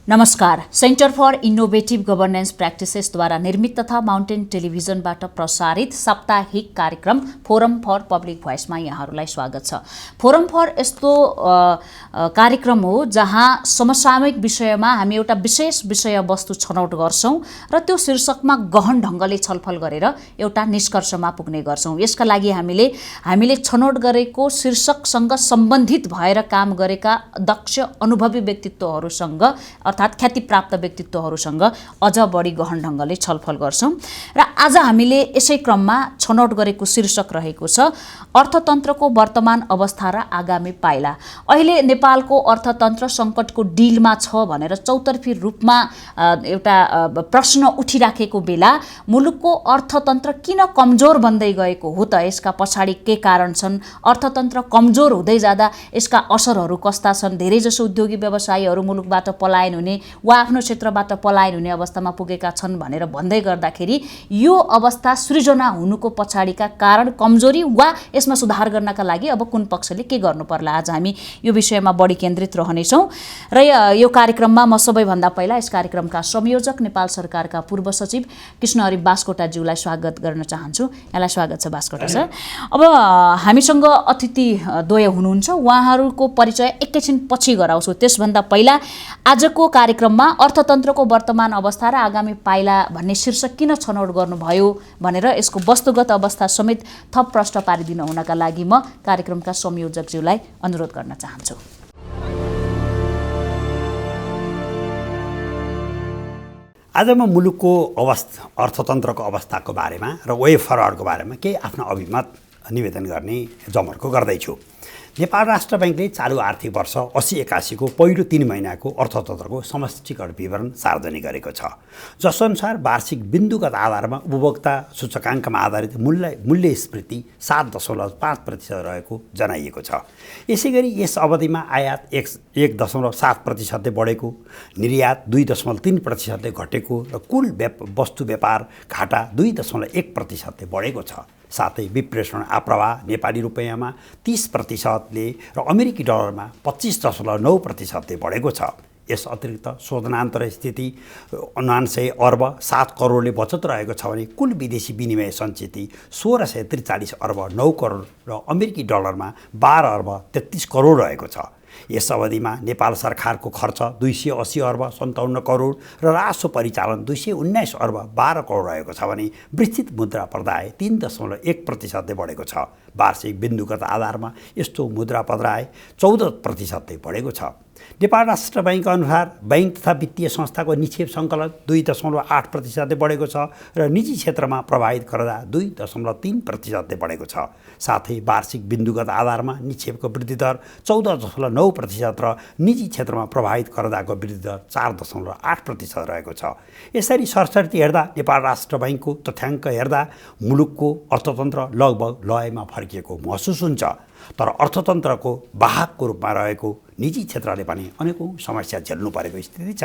नमस्कार। Centre for innovative governance प्र्याक्टिसेसद्वारा निर्मित तथा माउन्टेन टेलिभिजनबाट प्रसारित साप्ताहिक कार्यक्रम फोरम फर पब्लिक भोइसमा यहाँहरूलाई स्वागत छ। फोरम फर यस्तो कार्यक्रम हो जहाँ समसामयिक विषयमा हामी एउटा विशेष विषयवस्तु छनौट गर्छौं र त्यो शीर्षकमा गहन ढङ्गले छलफल गरेर एउटा निष्कर्षमा पुग्ने गर्छौं। यसका लागि हामीले छनौट गरेको शीर्षकसँग सम्बन्धित भएर काम गरेका दक्ष अनुभवी व्यक्तित्वहरूसँग अर्थात् ख्यातिप्राप्त व्यक्तित्वहरूसँग अझ बढी गहन ढङ्गले छलफल गर्छौं र आज हामीले यसै क्रममा छनौट गरेको शीर्षक रहेको छ अर्थतन्त्रको वर्तमान अवस्था र आगामी पाइला। अहिले नेपालको अर्थतन्त्र सङ्कटको डिलमा छ भनेर चौतर्फी रूपमा एउटा प्रश्न उठिराखेको बेला मुलुकको अर्थतन्त्र किन कमजोर बन्दै गएको हो त? यसका पछाडि के कारण छन्? अर्थतन्त्र कमजोर हुँदै जाँदा यसका असरहरू कस्ता छन्? धेरैजसो उद्योगी व्यवसायीहरू मुलुकबाट पलायन हुने वा आफ्नो क्षेत्रबाट पलायन हुने अवस्थामा पुगेका छन् भनेर भन्दै गर्दाखेरि यो अवस्था सृजना हुनुको पछाडिका कारण कमजोरी वा यसमा सुधार गर्नका लागि अब कुन पक्षले के गर्नु पर्ला? आज हामी यो विषयमा बढी केन्द्रित रहनेछौँ र यो कार्यक्रममा म सबैभन्दा पहिला यस कार्यक्रमका संयोजक नेपाल सरकारका पूर्व सचिव कृष्णहरि बास्कोटाज्यूलाई स्वागत गर्न चाहन्छु। यहाँलाई स्वागत छ बास्कोटा सर। अब हामीसँग अतिथि द्वय हुनुहुन्छ, उहाँहरूको परिचय एकैछिन पछि गराउँछु। त्यसभन्दा पहिला आजको कार्यक्रममा अर्थतन्त्रको वर्तमान अवस्था र आगामी पाइला भन्ने शीर्षक किन छनौट गर्नुभयो भनेर यसको वस्तुगत अवस्था समेत थप प्रश्न पारिदिन हुनका लागि म कार्यक्रमका संयोजकज्यूलाई अनुरोध गर्न चाहन्छु। आज म मुलुकको अर्थतन्त्रको अवस्थाको बारेमा र वे फरवर्डको बारेमा केही आफ्नो अभिमत निवेदन गर्ने जमर्को गर्दैछु। नेपाल राष्ट्र बैंकले चालु आर्थिक वर्ष 80-81 को पहिलो 3 महिनाको अर्थतन्त्रको समष्टिगत विवरण सार्वजनिक गरेको छ, जसअनुसार वार्षिक बिन्दुगत आधारमा उपभोक्ता सूचकाङ्कमा आधारित मूल्यस्फीति 7.5% रहेको जनाइएको छ। यसैगरी यस अवधिमा आयात 1.7% बढेको, निर्यात 2.3% घटेको र कुल वस्तु व्यापार घाटा 2.1% बढेको छ। साथै विप्रेषण आप्रवाह नेपाली रुपैयाँमा 30%ले र अमेरिकी डलरमा 25.9%ले बढेको छ। यस अतिरिक्त शोधनान्तर स्थिति 79 अर्ब 7 करोडले बचत रहेको छ भने कुल विदेशी विनिमय सञ्चिति 1643 अर्ब 9 करोड र अमेरिकी डलरमा 12 अर्ब 33 करोड रहेको छ। यस अवधिमा नेपाल सरकारको खर्च 280 अर्ब 57 करोड र राजस्व परिचालन 219 अर्ब 12 करोड रहेको छ भने विस्तृत मुद्रा प्रदाय 3.1%ले बढेको छ। वार्षिक बिन्दुगत आधारमा यस्तो मुद्रा प्रदाय 14%ले बढेको छ। नेपाल राष्ट्र बैंक अनुसार बैंक तथा वित्तीय संस्थाको निक्षेप सङ्कलन 2.8%ले बढेको छ र निजी क्षेत्रमा प्रभावित कर्जा 2.3%ले बढेको छ। साथै वार्षिक बिन्दुगत आधारमा निक्षेपको वृद्धि दर 14.9% र निजी क्षेत्रमा प्रभावित कर्जाको वृद्धि दर 4.8% रहेको छ। यसरी सरसर्ती हेर्दा नेपाल राष्ट्र बैंकको तथ्याङ्क हेर्दा मुलुकको अर्थतन्त्र लगभग लयमा फर्किएको महसुस हुन्छ। तर अर्थतन्त्रको वाहकको रूपमा रहेको निजी क्षेत्रले पनि अनेकौं समस्या झेल्नु परेको स्थिति छ।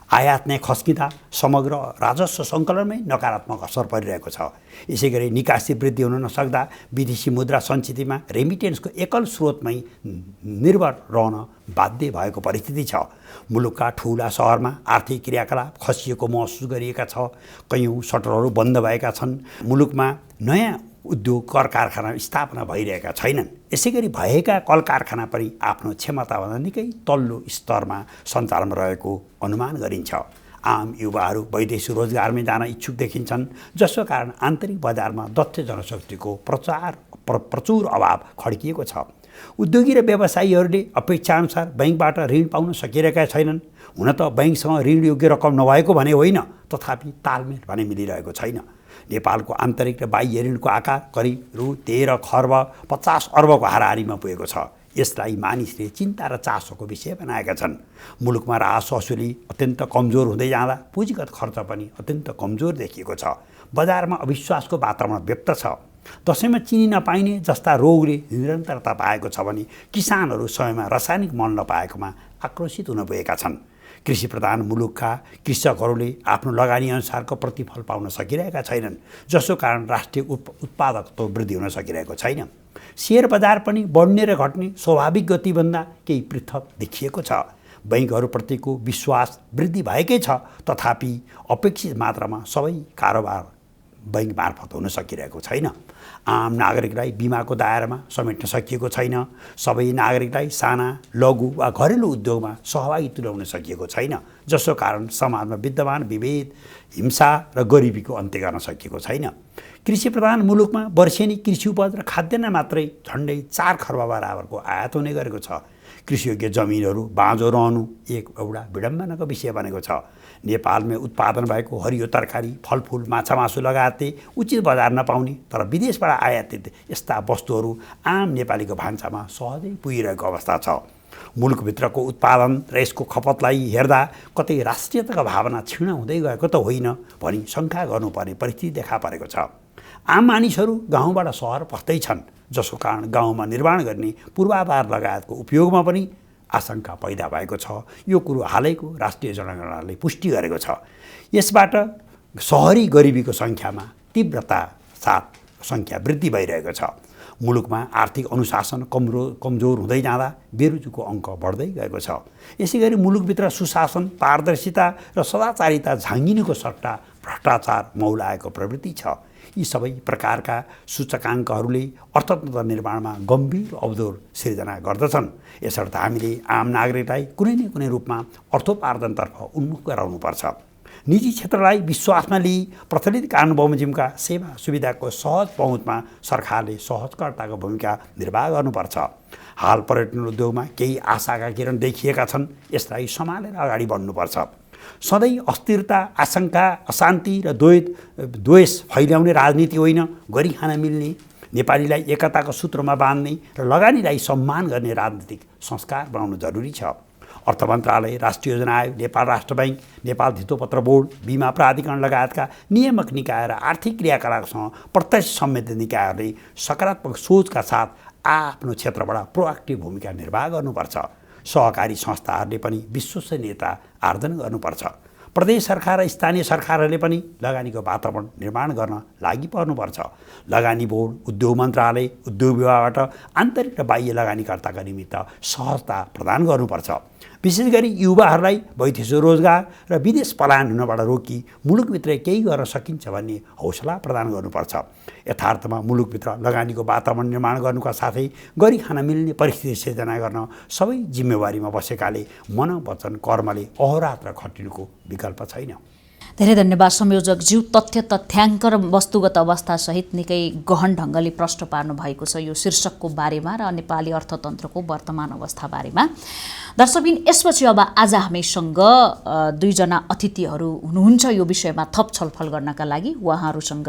आयात नै खस्किँदा समग्र राजस्व सङ्कलनमै नकारात्मक असर परिरहेको छ। यसैगरी निकासी वृद्धि हुन नसक्दा विदेशी मुद्रा सञ्चितिमा रेमिटेन्सको एकल स्रोतमै निर्भर रहन बाध्य भएको परिस्थिति छ। मुलुकका ठूला शहरमा आर्थिक क्रियाकलाप खसिएको महसुस गरिएका छ। कयौं सटरहरू बन्द भएका छन्। मुलुकमा नयाँ उद्योग कर कारखाना स्थापना भइरहेका छैनन्। यसैगरी भएका कल कारखाना पनि आफ्नो क्षमताभन्दा निकै तल्लो स्तरमा सञ्चालनमा रहेको अनुमान गरिन्छ। आम युवाहरू वैदेशिक रोजगारमै जान इच्छुक देखिन्छन्, जसको कारण आन्तरिक बजारमा दक्ष जनशक्तिको प्रचुर अभाव खड्किएको छ। उद्योगी र व्यवसायीहरूले अपेक्षाअनुसार बैंकबाट ऋण पाउन सकिरहेका छैनन्। हुन त बैंकसँग ऋण योग्य रकम नभएको भने होइन, तथापि तालमेल भने मिलिरहेको छैन। नेपालको आन्तरिक र बाह्य ऋणको आकार करिब रु 13 खर्ब 50 अर्बको हाराहारीमा पुगेको छ। यसलाई मानिसले चिन्ता र चासोको विषय बनाएका छन्। मुलुकमा राजस्व असुली अत्यन्त कमजोर हुँदै जाँदा पुँजीगत खर्च पनि अत्यन्त कमजोर देखिएको छ। बजारमा अविश्वासको वातावरण व्यक्त छ। दसैँमा चिनी नपाइने जस्ता रोगले निरन्तरता पाएको छ भने किसानहरू समयमा रासायनिक मल नपाएकोमा आक्रोशित हुन पुगेका छन्। कृषि प्रधान मुलुकका कृषकहरूले आफ्नो लगानी अनुसारको प्रतिफल पाउन सकिरहेका छैनन्, जसको कारण राष्ट्रिय उत्पादकत्व वृद्धि हुन सकिरहेको छैन। शेयर बजार पनि बढ्ने र घट्ने स्वाभाविक गतिभन्दा केही पृथक देखिएको छ। बैङ्कहरूप्रतिको विश्वास वृद्धि भएकै छ, तथापि अपेक्षित मात्रामा सबै कारोबार बैङ्क मार्फत हुन सकिरहेको छैन। आम नागरिकलाई बिमाको दायरामा समेट्न सकिएको छैन। सबै नागरिकलाई साना, लघु वा घरेलु उद्योगमा सहभागी तुल्याउन सकिएको छैन, जसको कारण समाजमा विद्यमान विभेद, हिंसा र गरिबीको अन्त्य गर्न सकिएको छैन। कृषि प्रधान मुलुकमा वर्षेनी कृषि उपज र खाद्यान्न मात्रै झन्डै 4 खर्ब बराबरको आयात हुने गरेको छ। कृषियोग्य जमिनहरू बाँझो रहनु एउटा विडम्बनाको विषय बनेको छ। नेपालमै उत्पादन भएको हरियो तरकारी, फलफुल, माछामासु लगायतले उचित बजार नपाउने तर विदेशबाट आयातित यस्ता वस्तुहरू आम नेपालीको भान्सामा सहजै पुगिरहेको अवस्था छ। मुलुकभित्रको उत्पादन र यसको खपतलाई हेर्दा कतै राष्ट्रियताको भावना क्षीण हुँदै गएको त होइन भनी शङ्का गर्नुपर्ने परिस्थिति देखा परेको छ। आम मानिसहरू गाउँबाट सहर पस्दैछन्, जसको कारण गाउँमा निर्माण गर्ने पूर्वाधार लगायतको उपयोगमा पनि आशंका पैदा भएको छ। यो कुरो हालैको राष्ट्रिय जनगणनाले पुष्टि गरेको छ। यसबाट सहरी गरिबीको सङ्ख्यामा तीव्रता साथ सङ्ख्या वृद्धि भइरहेको छ। मुलुकमा आर्थिक अनुशासन कमजोर हुँदै जाँदा बेरोजगारीको अङ्क बढ्दै गएको छ। यसै गरी मुलुकभित्र सुशासन, पारदर्शिता र सदाचारिता झाँगिनुको सट्टा भ्रष्टाचार मौलाएको प्रवृत्ति छ। यी सबै प्रकारका सूचकाङ्कहरूले अर्थतन्त्र निर्माणमा गम्भीर अवरोध सिर्जना गर्दछन्। यसर्थ हामीले आम नागरिकलाई कुनै न कुनै रूपमा अर्थोपार्जनतर्फ उन्मुख गराउनुपर्छ। निजी क्षेत्रलाई विश्वासमा लिई प्रचलित कानुन बमोजिमका सेवा सुविधाको सहज पहुँचमा सरकारले सहजकर्ताको भूमिका निर्वाह गर्नुपर्छ। हाल पर्यटन उद्योगमा केही आशाका किरण देखिएका छन्, यसलाई सम्हालेर अगाडि बढ्नुपर्छ। सधैँ अस्थिरता, आशंका, अशान्ति र द्वेष फैल्याउने राजनीति होइन, गरी खान मिल्ने, नेपालीलाई एकताको सूत्रमा बाँध्ने र लगानीलाई सम्मान गर्ने राजनीतिक संस्कार बनाउनु जरुरी छ। अर्थ मन्त्रालय, राष्ट्रिय योजना आयोग, नेपाल राष्ट्र बैङ्क, नेपाल धितोपत्र बोर्ड, बीमा प्राधिकरण लगायतका नियामक निकाय र आर्थिक क्रियाकलापसँग प्रत्यक्ष संवेदन निकायहरूले सकारात्मक सोचका साथ आफ्नो क्षेत्रबाट प्रोएक्टिभ भूमिका निर्वाह गर्नुपर्छ। सहकारी संस्थाहरूले पनि विश्वसनीयता आर्जन गर्नुपर्छ। प्रदेश सरकार र स्थानीय सरकारहरूले पनि लगानीको वातावरण निर्माण गर्न लागि पर्नुपर्छ। लगानी बोर्ड, उद्योग मन्त्रालय, उद्योग विभागबाट आन्तरिक र बाह्य लगानीकर्ताका निमित्त सहजता प्रदान गर्नुपर्छ। विशेष गरी युवाहरूलाई वैदेशिक रोजगार र विदेश पलायन हुनबाट रोकी मुलुकभित्र केही गर्न सकिन्छ भन्ने हौसला प्रदान गर्नुपर्छ। यथार्थमा मुलुकभित्र लगानीको वातावरण निर्माण गर्नुका साथै गरी खान मिल्ने परिस्थिति सिर्जना गर्न सबै जिम्मेवारीमा बसेकाले मन, वचन, कर्मले अहोरात्र खटिनुको विकल्प छैन। धेरै धन्यवाद संयोजकज्यू। तथ्याङ्क र वस्तुगत अवस्थासहित निकै गहन ढङ्गले प्रश्न पार्नु भएको छ यो शीर्षकको बारेमा र नेपाली अर्थतन्त्रको वर्तमान अवस्था बारेमा। दर्शकबिन, यसपछि अब आज हामीसँग दुईजना अतिथिहरू हुनुहुन्छ यो विषयमा थप छलफल गर्नका लागि। उहाँहरूसँग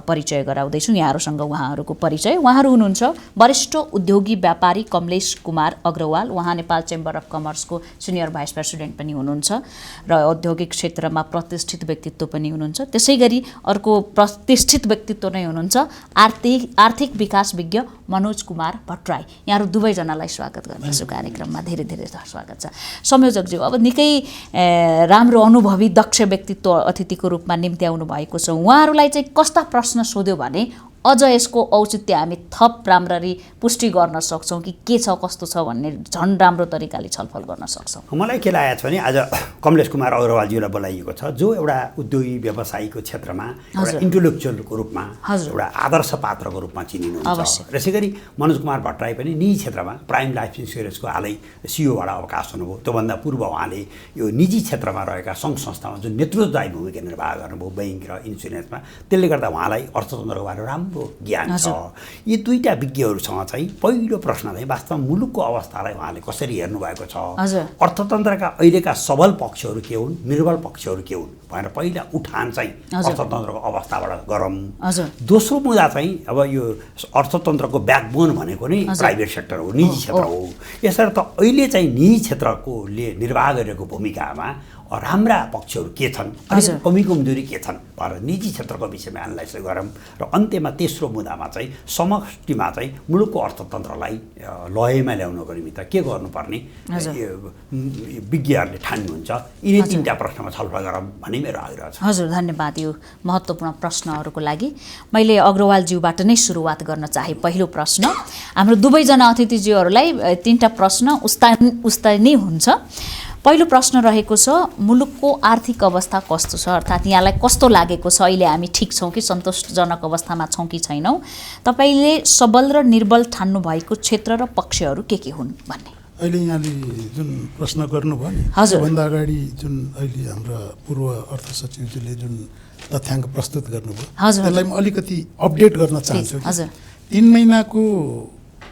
परिचय गराउँदैछु। यहाँहरूसँग उहाँहरूको परिचय। उहाँहरू हुनुहुन्छ वरिष्ठ उद्योगी व्यापारी कमलेश कुमार अग्रवाल। उहाँ नेपाल चेम्बर अफ कमर्सको सिनियर भाइस प्रेसिडेन्ट पनि हुनुहुन्छ र औद्योगिक क्षेत्रमा प्रतिष्ठित व्यक्तित्व पनि हुनुहुन्छ। त्यसै गरी अर्को प्रतिष्ठित व्यक्तित्व नै हुनुहुन्छ आर्थिक विकास विज्ञ मनोज कुमार भट्टराई। यहाँहरू दुवैजनालाई स्वागत गर्दछु कार्यक्रममा। धेरै धेरै स्वागत छ। संयोजकज्यू, अब निकै राम्रो अनुभवी दक्ष व्यक्तित्व अतिथिको रूपमा निम्त्याउनु भएको छ। उहाँहरूलाई चाहिँ कस्ता प्रश्न सोध्यो भने अझ यसको औचित्य हामी थप राम्ररी पुष्टि गर्न सक्छौँ कि के छ कस्तो छ भन्ने झन् राम्रो तरिकाले छलफल गर्न सक्छौँ। मलाई के लागेको छ भने आज कमलेश कुमार अग्रवालज्यूलाई बोलाइएको छ, जो एउटा उद्योगी व्यवसायीको क्षेत्रमा एउटा इन्टेलेक्चुअलको रूपमा एउटा आदर्श पात्रको रूपमा चिनिनुहुन्छ। त्यसै गरी मनोज कुमार भट्टराई पनि निजी क्षेत्रमा प्राइम लाइफ इन्सुरेन्सको हालै सिइओबाट अवकाश हुनुभयो। त्योभन्दा पूर्व उहाँले यो निजी क्षेत्रमा रहेका सङ्घ संस्थामा जुन नेतृत्वदायी भूमिका निर्वाह गर्नुभयो बैङ्क र इन्सुरेन्समा, त्यसले गर्दा उहाँलाई अर्थतन्त्रको बारेमा राम्रो ज्ञान छ। यी दुईटा विज्ञहरूसँग चाहिँ पहिलो प्रश्न चाहिँ वास्तवमा मुलुकको अवस्थालाई उहाँले कसरी हेर्नु भएको छ, अर्थतन्त्रका अहिलेका सबल पक्षहरू के हुन्, निर्बल पक्षहरू के हुन् भनेर पहिला उठान चाहिँ अर्थतन्त्रको अवस्थाबाट गरौँ। दोस्रो मुद्दा चाहिँ अब यो अर्थतन्त्रको ब्याकबोन भनेको नै प्राइभेट सेक्टर हो, निजी क्षेत्र हो। यसर्थ अहिले चाहिँ निजी क्षेत्रकोले निर्वाह गरेको भूमिकामा राम्रा पक्षहरू के छन्, कमी कमजोरी के छन् भनेर निजी क्षेत्रको विषयमा एनालाइज गरौँ। र अन्त्यमा तेस्रो मुद्दामा चाहिँ समष्टिमा चाहिँ मुलुकको अर्थतन्त्रलाई लयमा ल्याउनको निमित्त के गर्नुपर्ने विज्ञहरूले ठान्नुहुन्छ। यिनै तिनवटा प्रश्नमा छलफल गरौँ भन्ने मेरो आग्रह छ। हजुर, धन्यवाद यो महत्त्वपूर्ण प्रश्नहरूको लागि। मैले अग्रवालज्यूबाट नै सुरुवात गर्न चाहे। पहिलो प्रश्न, हाम्रो दुवैजना अतिथिज्यूहरूलाई तिनवटा प्रश्न उस्ता नै हुन्छ। पहिलो प्रश्न रहेको छ, मुलुकको आर्थिक अवस्था कस्तो छ, अर्थात् यहाँलाई कस्तो लागेको छ, अहिले हामी ठिक छौँ कि सन्तोषजनक अवस्थामा छौँ कि छैनौँ? तपाईँले सबल र निर्बल ठान्नु भएको क्षेत्र र पक्षहरू के हुन् भन्ने? अहिले यहाँले जुन प्रश्न गर्नुभयो नि, सबभन्दा अगाडि जुन अहिले हाम्रा पूर्व अर्थ सचिवजीले जुन तथ्याङ्क प्रस्तुत गर्नुभयो त्यसलाई म अलिकति अपडेट गर्न चाहन्छु। 3 महिनाको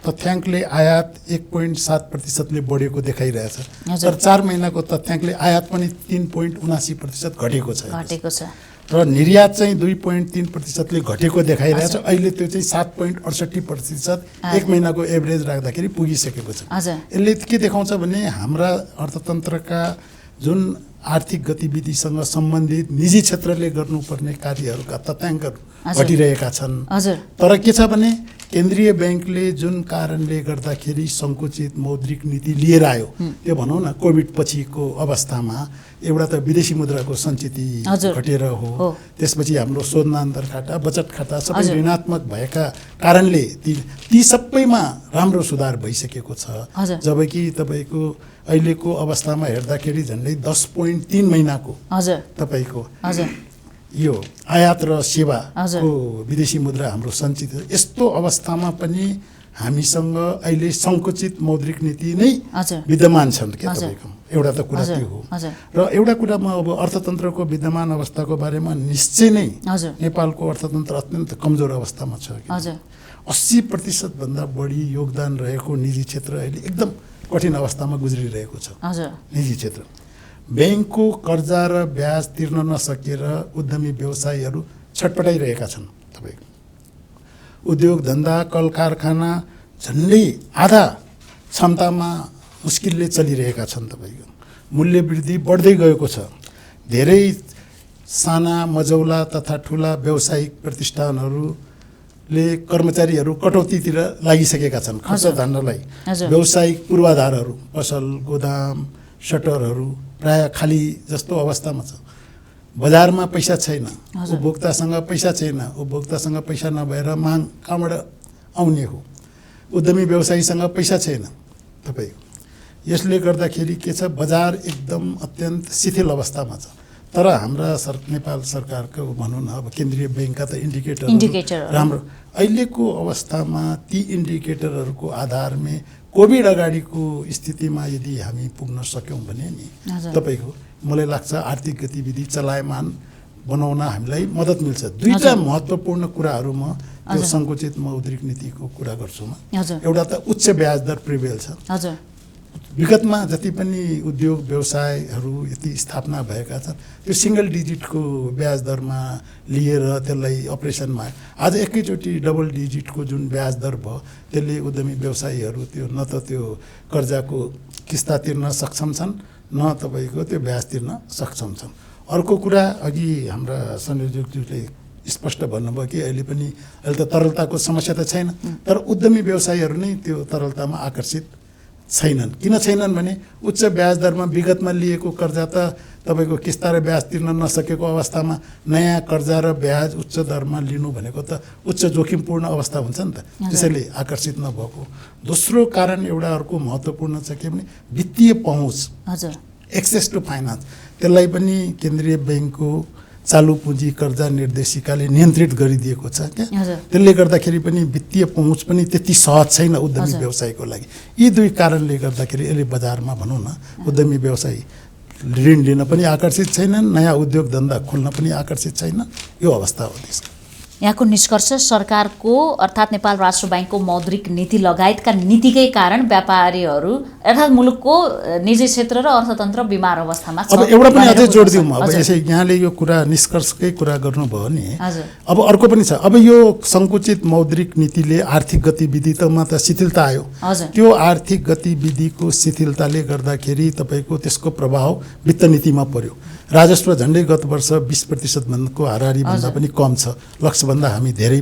तथ्याङ्कले आयात 1.7% बढेको देखाइरहेछ, तर 4 महिनाको तथ्याङ्कले आयात पनि 3.79% घटेको छ र निर्यात चाहिँ 2.3% घटेको देखाइरहेछ। अहिले त्यो चाहिँ 7.68% 1 महिनाको एभरेज राख्दाखेरि पुगिसकेको छ। यसले के देखाउँछ भने हाम्रा अर्थतन्त्रका जुन आर्थिक गतिविधिसँग सम्बन्धित निजी क्षेत्रले गर्नुपर्ने कार्यहरूका तथ्याङ्कहरू घटिरहेका छन्। तर के छ भने केन्द्रीय ब्याङ्कले जुन कारणले गर्दाखेरि सङ्कुचित मौद्रिक नीति लिएर आयो, त्यो भनौँ न कोभिड पछिको अवस्थामा एउटा त विदेशी मुद्राको सञ्चिति घटेर हो, त्यसपछि हाम्रो शोधनान्तर खाता, बचत खाता सबै ऋणात्मक भएका कारणले ती सबैमा राम्रो सुधार भइसकेको छ। जबकि तपाईँको अहिलेको अवस्थामा हेर्दाखेरि झन्डै 10.3 महिनाको तपाईँको यो आयात र सेवाको विदेशी मुद्रा हाम्रो सञ्चित। यस्तो अवस्थामा पनि हामीसँग अहिले सङ्कुचित मौद्रिक नीति नै विद्यमान छन् क्या तपाईँको। एउटा त कुरा त्यो हो। र एउटा कुरा म अब अर्थतन्त्रको विद्यमान अवस्थाको बारेमा निश्चय नै नेपालको अर्थतन्त्र अत्यन्त कमजोर अवस्थामा छ। 80% भन्दा बढी योगदान रहेको निजी क्षेत्र अहिले एकदम कठिन अवस्थामा गुज्रिरहेको छ। निजी क्षेत्र ब्याङ्कको कर्जा र ब्याज तिर्न नसकेर उद्यमी व्यवसायीहरू छटपटाइरहेका छन्। तपाईँको उद्योग धन्दा कल कारखाना झन्डै आधा क्षमतामा मुस्किलले चलिरहेका छन्। तपाईँको मूल्य वृद्धि बढ्दै गएको छ। धेरै साना मझौला तथा ठुला व्यावसायिक प्रतिष्ठानहरूले कर्मचारीहरू कटौतीतिर लागिसकेका छन्। खर्च धान्नलाई व्यावसायिक पूर्वाधारहरू, पसल, गोदाम, सटरहरू प्राय खाली जस्तो अवस्थामा छ। बजारमा पैसा छैन, उपभोक्तासँग पैसा छैन, उपभोक्तासँग पैसा नभएर माग कहाँबाट आउने हो? उद्यमी व्यवसायीसँग पैसा छैन तपाईँको। यसले गर्दाखेरि के छ, बजार एकदम अत्यन्त शिथिल अवस्थामा छ। तर हाम्रा नेपाल सरकारको भनौँ न अब केन्द्रीय ब्याङ्कका त इन्डिकेटर राम्रो। अहिलेको अवस्थामा ती इन्डिकेटरहरूको आधारमा कोभिड अगाडिको स्थितिमा यदि हामी पुग्न सक्यौँ भने नि तपाईँको मलाई लाग्छ आर्थिक गतिविधि चलायमान बनाउन हामीलाई मद्दत मिल्छ। दुईटा महत्त्वपूर्ण कुराहरू म त्यो सङ्कुचित मौद्रिक नीतिको कुरा गर्छु म। एउटा त उच्च ब्याज दर प्रिभेल छ। विगतमा जति पनि उद्योग व्यवसायहरू यति स्थापना भएका छन् त्यो सिङ्गल डिजिटको ब्याज दरमा लिएर त्यसलाई अपरेसनमा आज एकैचोटि डबल डिजिटको जुन ब्याज दर भयो त्यसले उद्यमी व्यवसायीहरू त्यो न त त्यो कर्जाको किस्ता तिर्न सक्षम छन् न तपाईँको त्यो ब्याज तिर्न सक्षम छन्। अर्को कुरा अघि हाम्रा संयोजकज्यूले स्पष्ट भन्नुभयो कि अहिले पनि अहिले त तरलताको समस्या त छैन, तर उद्यमी व्यवसायीहरू नै त्यो तरलतामा आकर्षित छैनन्। किन छैनन् भने उच्च ब्याज दरमा विगतमा लिएको कर्जा त तपाईँको किस्ता र ब्याज तिर्न नसकेको अवस्थामा नयाँ कर्जा र ब्याज उच्च दरमा लिनु भनेको त उच्च जोखिमपूर्ण अवस्था हुन्छ नि त, त्यसैले आकर्षित नभएको। दोस्रो कारण एउटा अर्को महत्त्वपूर्ण छ के भने वित्तीय पहुँच, एक्सेस टु फाइनान्स, त्यसलाई पनि केन्द्रीय ब्याङ्कको चालु पुँजी कर्जा निर्देशिकाले नियन्त्रित गरिदिएको छ क्या। त्यसले गर्दाखेरि पनि वित्तीय पहुँच पनि त्यति सहज छैन उद्यमी व्यवसायको लागि। यी दुई कारणले गर्दाखेरि यसले बजारमा भनौँ न उद्यमी व्यवसायी ऋण लिन पनि आकर्षित छैनन्, नयाँ उद्योग धन्दा खोल्न पनि आकर्षित छैन। यो अवस्था हो त्यसको। यहाँको निष्कर्ष सरकारको अर्थात् नेपाल राष्ट्र ब्याङ्कको मौद्रिक नीति लगायतका नीतिकै कारण व्यापारीहरू अर्थात् मुलुकको निजी क्षेत्र र अर्थतन्त्र बिमार अवस्थामा छ। अब एउटा पनि अझै जोड दिउँ, अब यसै यहाँले यो कुरा निष्कर्षकै कुरा गर्नुभयो नि, अब अर्को पनि छ। अब यो सङ्कुचित मौद्रिक नीतिले आर्थिक गतिविधिमा त शिथिलता आयो, त्यो आर्थिक गतिविधिको शिथिलताले गर्दाखेरि तपाईँको त्यसको प्रभाव वित्त नीतिमा पर्यो। राजस्व झन्डै गत वर्ष 20% भन्दाको हाराहारीभन्दा पनि कम छ, लक्ष्यभन्दा हामी धेरै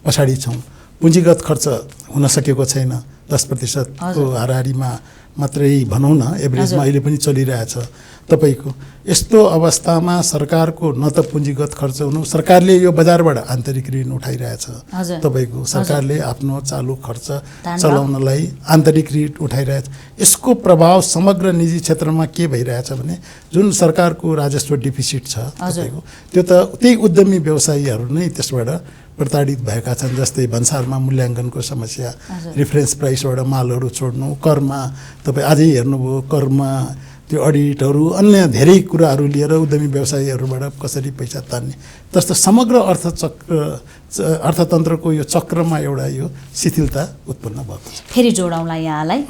पछाडि छौँ। पुँजीगत खर्च हुन सकेको छैन, 10% को हाराहारीमा मात्रै भनौँ न एभरेजमा अहिले पनि चलिरहेछ तपाईँको। यस्तो अवस्थामा सरकारको न त पुँजीगत खर्च हुनु, सरकारले यो बजारबाट आन्तरिक ऋण उठाइरहेछ तपाईँको, सरकारले आफ्नो चालु खर्च चलाउनलाई आन्तरिक ऋण उठाइरहेछ। यसको प्रभाव समग्र निजी क्षेत्रमा के भइरहेछ भने जुन सरकारको राजस्व डिफिसिट छ तपाईँको, त्यो त त्यही उद्यमी व्यवसायीहरू नै त्यसबाट प्रताडित भएका छन्। जस्तै भन्सारमा मूल्याङ्कनको समस्या, रिफरेन्स प्राइसबाट मालहरू छोड्नु, करमा तपाईँ आजै हेर्नुभयो करमा त्यो अडिटहरू, अन्य धेरै कुराहरू लिएर उद्यमी व्यवसायीहरूबाट कसरी पैसा तान्ने, जस्तो समग्र अर्थतन्त्रको यो चक्रमा एउटा यो शिथिलता उत्पन्न भएको छ। फेरि जोडौँला यहाँलाई,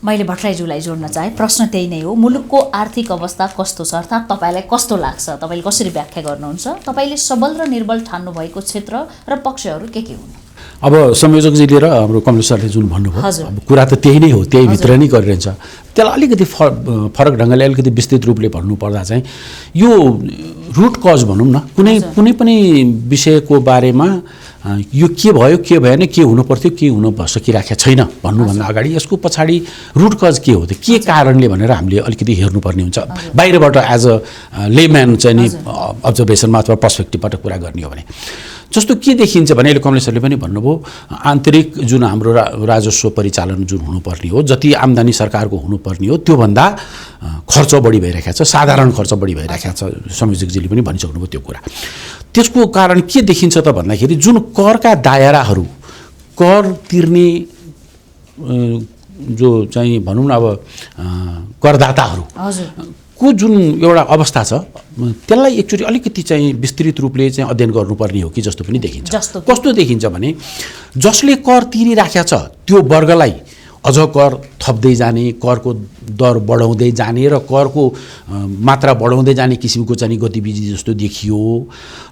मैले भट्टराईज्यूलाई जोड्न चाहे, प्रश्न त्यही नै हो, मुलुकको आर्थिक अवस्था कस्तो छ, अर्थात् तपाईँलाई कस्तो लाग्छ, तपाईँले कसरी व्याख्या गर्नुहुन्छ, तपाईँले सबल र निर्बल ठान्नु भएको क्षेत्र र पक्षहरू के हुन्? अब संयोजकजीले र हाम्रो कमलेश सरले जुन भन्नुभयो, अब कुरा त त्यही नै हो, त्यही भित्र नै गरिरहन्छ। त्यसलाई अलिकति फरक ढङ्गले अलिकति विस्तृत रूपले भन्नुपर्दा चाहिँ यो रुट कज भनौँ न, कुनै पनि विषयको बारेमा यो के भयो के भएन, के हुनु पर्थ्यो के हुन सकिराखेको छैन भन्नुभन्दा अगाडि यसको पछाडि रुट कज के हो, के कारणले भनेर हामीले अलिकति हेर्नुपर्ने हुन्छ। बाहिरबाट एज अ लेम्यान चाहिँ नि अब्जर्भेसनमा अथवा पर्सपेक्टिभबाट कुरा गर्ने हो भने जस्तो के देखिन्छ भने, अहिले कमलेश्वरले पनि भन्नुभयो, आन्तरिक जुन हाम्रो राजस्व परिचालन जुन हुनुपर्ने हो, जति आम्दानी सरकारको हुनुपर्ने हो त्योभन्दा खर्च बढी भइरहेको छ, साधारण खर्च बढी भइरहेको छ। संयोजकजीले पनि भनिसक्नुभयो त्यो कुरा। त्यसको कारण के देखिन्छ त भन्दाखेरि जुन करका दायराहरू, कर तिर्ने जो चाहिँ भनौँ न अब करदाताहरू को जुन एउटा अवस्था छ त्यसलाई एकचोटि अलिकति चाहिँ विस्तृत रूपले चाहिँ अध्ययन गर्नुपर्ने हो कि जस्तो पनि देखिन्छ। कस्तो देखिन्छ भने जसले कर तिरिराखेको छ त्यो वर्गलाई अझ कर थप्दै जाने, करको दर बढाउँदै जाने र करको मात्रा बढाउँदै जाने किसिमको चाहिँ गतिविधि जस्तो देखियो।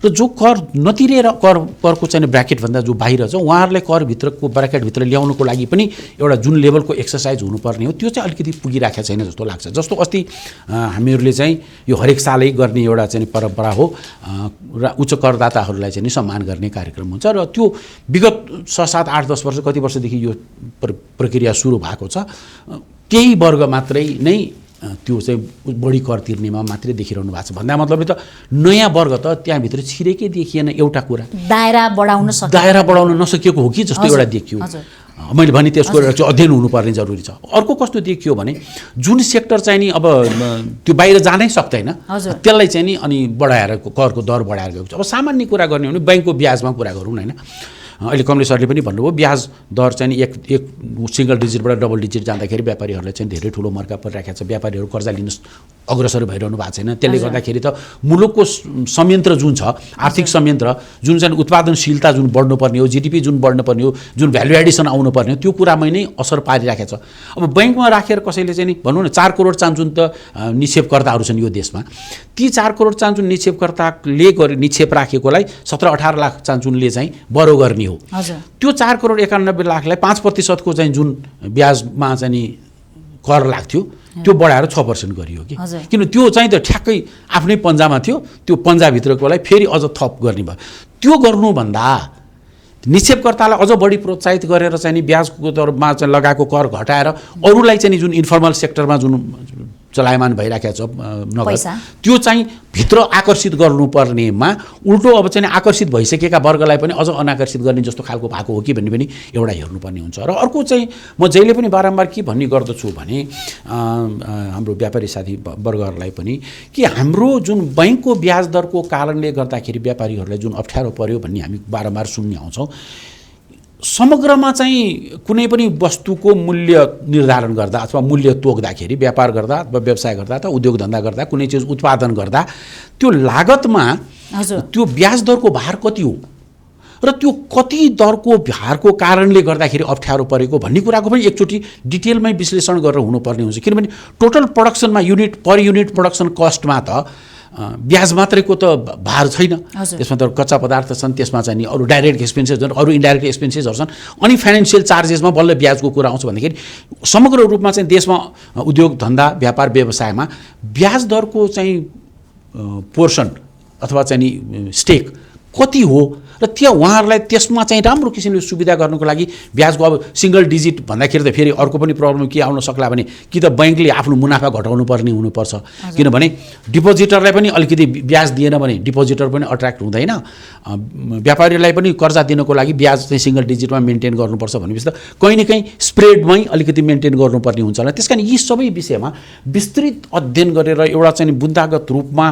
र जो कर नतिरेर करको चाहिँ ब्राकेटभन्दा जो बाहिर छ उहाँहरूलाई करभित्रको ब्राकेटभित्र ल्याउनुको लागि पनि एउटा जुन लेभलको एक्सर्साइज हुनुपर्ने हो त्यो चाहिँ अलिकति पुगिराखेको छैन जस्तो लाग्छ। जस्तो अस्ति हामीहरूले चाहिँ यो हरेक सालै गर्ने एउटा चाहिँ परम्परा हो र उच्च करदाताहरूलाई चाहिँ सम्मान गर्ने कार्यक्रम हुन्छ र त्यो विगत 6, 7, 8, 10 वर्ष कति वर्षदेखि यो प्रक्रिया सुरु भएको छ। केही वर्ग मात्रै नै त्यो चाहिँ बढी कर तिर्नेमा मात्रै देखिरहनु भएको छ भन्दा मतलबले त नयाँ वर्ग त त्यहाँभित्र छिरेकै देखिएन। एउटा कुरा दायरा बढाउन नसकिएको हो कि जस्तो एउटा देखियो। मैले भने त्यसको चाहिँ अध्ययन हुनुपर्ने जरुरी छ। अर्को कस्तो देखियो भने जुन सेक्टर चाहिँ नि अब त्यो बाहिर जानै सक्दैन त्यसलाई चाहिँ नि अनि बढाएर करको दर बढाएर गएको छ। अब सामान्य कुरा गर्ने हो भने बैंकको ब्याजमा कुरा गरौँ हैन, अहिले कमलेश सरले पनि भन्नुभयो ब्याज दर चाहिँ एक सिंगल डिजिटबाट डबल डिजिट जाँदाखेरि व्यापारीहरूलाई चाहिँ धेरै ठुलो मर्का परिरहेको छ। व्यापारीहरू कर्जा लिन अग्रसर भइरहनु भएको छैन। त्यसले गर्दाखेरि त मुलुकको संयन्त्र जुन छ, आर्थिक संयन्त्र जुन चाहिँ उत्पादनशीलता जुन बढ्नुपर्ने हो, जीडीपी जुन बढ्नुपर्ने हो, जुन भ्यालु एडिसन आउनुपर्ने हो त्यो कुरामा नै असर पारिरहेको छ। अब बैंकमा राखेर कसैले चाहिँ नि भनौँ न 4 करोड चान्चुन त निक्षेपकर्ताहरू छन् यो देशमा। ती 4 करोड चान्चुन निक्षेपकर्ताले निक्षेप राखेकोलाई 17-18 लाख चान्चुनले चाहिँ बरो गर्ने हो। त्यो 4 करोड 91 लाखलाई 5% को चाहिँ जुन ब्याजमा चाहिँ नि कर लाग्थ्यो त्यो बढाएर 6% गरियो कि। किन त्यो चाहिँ त ठ्याक्कै आफ्नै पन्जामा थियो, त्यो पन्जाभित्रकोलाई फेरि अझ थप गर्ने भयो। त्यो गर्नुभन्दा निक्षेपकर्तालाई अझ बढी प्रोत्साहित गरेर चाहिँ नि ब्याजको दरमा चाहिँ लगाएको कर घटाएर अरूलाई चाहिँ जुन इन्फर्मल सेक्टरमा जुन चलायमान भइराखेको छ नगद त्यो चाहिँ भित्र आकर्षित गर्नुपर्नेमा उल्टो अब चाहिँ आकर्षित भइसकेका वर्गलाई पनि अझ अनाकर्षित गर्ने जस्तो खालको भएको हो कि भन्ने पनि एउटा हेर्नुपर्ने हुन्छ। र अर्को चाहिँ म जहिले पनि बारम्बार के भन्ने गर्दछु भने हाम्रो व्यापारी साथी वर्गहरूलाई पनि कि हाम्रो जुन बैंकको ब्याज दरको कारणले गर्दाखेरि व्यापारीहरूलाई जुन अप्ठ्यारो पर्यो भन्ने हामी बारम्बार सुन्ने आउँछौँ। समग्रमा चाहिँ कुनै पनि वस्तुको मूल्य निर्धारण गर्दा अथवा मूल्य तोक्दाखेरि व्यापार गर्दा अथवा व्यवसाय गर्दा अथवा उद्योग धन्दा गर्दा कुनै चिज उत्पादन गर्दा त्यो लागतमा त्यो ब्याज दरको भार कति हो र त्यो कति दरको भारको कारणले गर्दाखेरि अप्ठ्यारो परेको भन्ने कुराको पनि एकचोटि डिटेलमै विश्लेषण गरेर हुनुपर्ने हुन्छ। किनभने टोटल प्रोडक्सनमा पर युनिट प्रोडक्सन कस्टमा त ब्याज मात्रैको त भार छैन, त्यसमा त कच्चा पदार्थ छन्, त्यसमा चाहिँ नि अरू डाइरेक्ट एक्सपेन्सेस छन्, अरू इन्डाइरेक्ट एक्सपेन्सेसहरू छन्, अनि फाइनेन्सियल चार्जेसमा बल्ल ब्याजको कुरा आउँछ भन्दाखेरि समग्र रूपमा चाहिँ देशमा उद्योग धन्दा व्यापार व्यवसायमा ब्याज दरको चाहिँ पोर्सन अथवा चाहिँ नि स्टेक कति हो र त्यहाँ उहाँहरूलाई त्यसमा चाहिँ राम्रो किसिमले सुविधा गर्नुको लागि ब्याजको अब सिङ्गल डिजिट भन्दाखेरि त फेरि अर्को पनि प्रब्लम के आउन सक्ला भने कि त बैंकले आफ्नो मुनाफा घटाउनु पर्ने हुनुपर्छ, किनभने डिपोजिटरलाई पनि अलिकति ब्याज दिएन भने डिपोजिटर पनि अट्र्याक्ट हुँदैन, व्यापारीलाई पनि कर्जा दिनको लागि ब्याज चाहिँ सिङ्गल डिजिटमा मेन्टेन गर्नुपर्छ भनेपछि त कहीँ न कहीँ स्प्रेडमै अलिकति मेन्टेन गर्नुपर्ने हुन्छ होला। त्यस कारण यी सबै विषयमा विस्तृत अध्ययन गरेर एउटा चाहिँ बुन्दागत रूपमा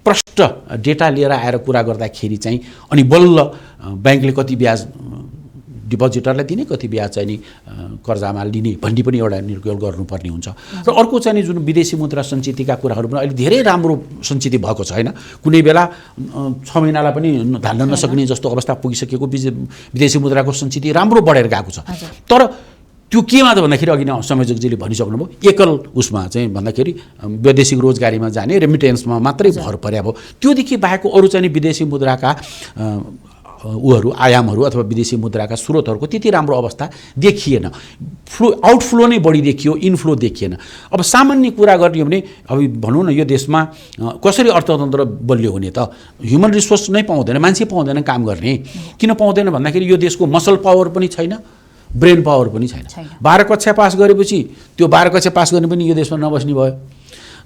प्रष्ट डेटा लिएर आएर कुरा गर्दाखेरि चाहिँ अनि बल्ल ब्याङ्कले कति ब्याज डिपोजिटरलाई दिने, कति ब्याज चाहिँ नि कर्जामा लिने भन्ने पनि एउटा निर्णय गर्नुपर्ने हुन्छ। र अर्को चाहिँ नि जुन विदेशी मुद्रा सञ्चितका कुराहरू पनि अहिले धेरै राम्रो सञ्चित भएको छ होइन, कुनै बेला 6 महिनालाई पनि धान्न नसक्ने जस्तो अवस्था पुगिसकेको विदेशी मुद्राको सञ्चित राम्रो बढेर गएको छ। तर त्यो केमा त भन्दाखेरि अघि नै संयोजकजीले भनिसक्नुभयो, एकल उसमा चाहिँ भन्दाखेरि वैदेशिक रोजगारीमा जाने रेमिटेन्समा मात्रै भर परे भयो। त्योदेखि बाहेकको अरू चाहिँ विदेशी मुद्राका आयामहरू अथवा विदेशी मुद्राका स्रोतहरूको त्यति राम्रो अवस्था देखिएन। आउटफ्लो नै बढी देखियो, इनफ्लो देखिएन। अब सामान्य कुरा गर्ने हो भने अब भनौँ न यो देशमा कसरी अर्थतन्त्र बलियो हुने त ह्युमन रिसोर्स नै पाउँदैन, मान्छे पाउँदैन काम गर्ने। किन पाउँदैन भन्दाखेरि यो देशको मसल पावर पनि छैन, ब्रेन पावर पनि छैन। 12 कक्षा पास गरेपछि त्यो 12 कक्षा पास गर्ने पनि यो देशमा नबस्ने भयो।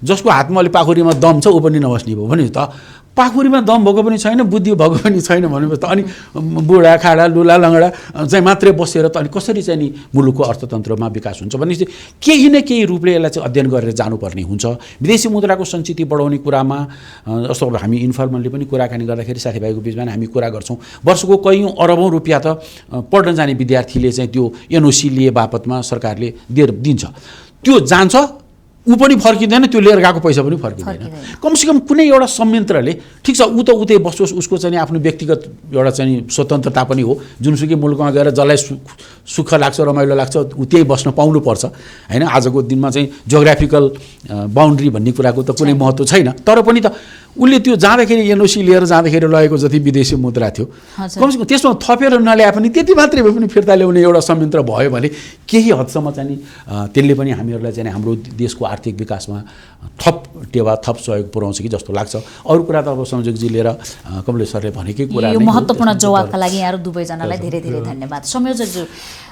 जसको हातमा अलि पाखुरीमा दम छ ऊ पनि नबस्ने भयो भने त पाखुरीमा दम भएको पनि छैन, बुद्धि भएको पनि छैन भनेपछि त अनि बुढा खाडा लुला लङ्गडा चाहिँ मात्रै बसेर त अनि कसरी चाहिँ नि मुलुकको अर्थतन्त्रमा विकास हुन्छ भनेपछि केही न केही रूपले यसलाई चाहिँ अध्ययन गरेर जानुपर्ने हुन्छ। विदेशी मुद्राको सञ्चित बढाउने कुरामा जस्तो अब हामी इन्फर्मल्ली पनि कुराकानी गर्दाखेरि साथीभाइको बिचमा हामी कुरा गर्छौँ, वर्षको कयौँ अरबौँ रुपियाँ त पढ्न जाने विद्यार्थीले चाहिँ त्यो एनओसी लिए बापतमा सरकारले दिन्छ, त्यो जान्छ, ऊ पनि फर्किँदैन, त्यो लिएर गएको पैसा पनि फर्किँदैन। कमसेकम कुनै एउटा संयन्त्रले ठिक छ ऊ त उतै बसोस्, उसको चाहिँ आफ्नो व्यक्तिगत एउटा चाहिँ स्वतन्त्रता पनि हो, जुनसुकै मुलुकमा गएर जसलाई सुख लाग्छ रमाइलो लाग्छ ऊ त्यही बस्न पाउनुपर्छ होइन। आजको दिनमा चाहिँ जियोग्राफिकल बााउन्ड्री भन्ने कुराको त कुनै महत्त्व छैन, तर पनि त उसले त्यो जाँदाखेरि एनओसी लिएर जाँदाखेरि लगेको जति विदेशी मुद्रा थियो कमसेकम त्यसमा थपेर नल्याए पनि त्यति मात्रै भए पनि फिर्ता ल्याउने एउटा संयन्त्र भयो भने केही हदसम्म चाहिँ त्यसले पनि हामीहरूलाई चाहिँ हाम्रो देशको आर्थिक विकासमा थप टेवा थप सहयोग पुर्याउँछ कि जस्तो लाग्छ। अरू कुरा त अब संयोजकजी लिएर कमलेश सरले भनेकै कुरा यो महत्त्वपूर्ण जवाफका लागि यहाँहरू दुवैजनालाई धेरै धेरै धन्यवाद। संयोजकज्यू,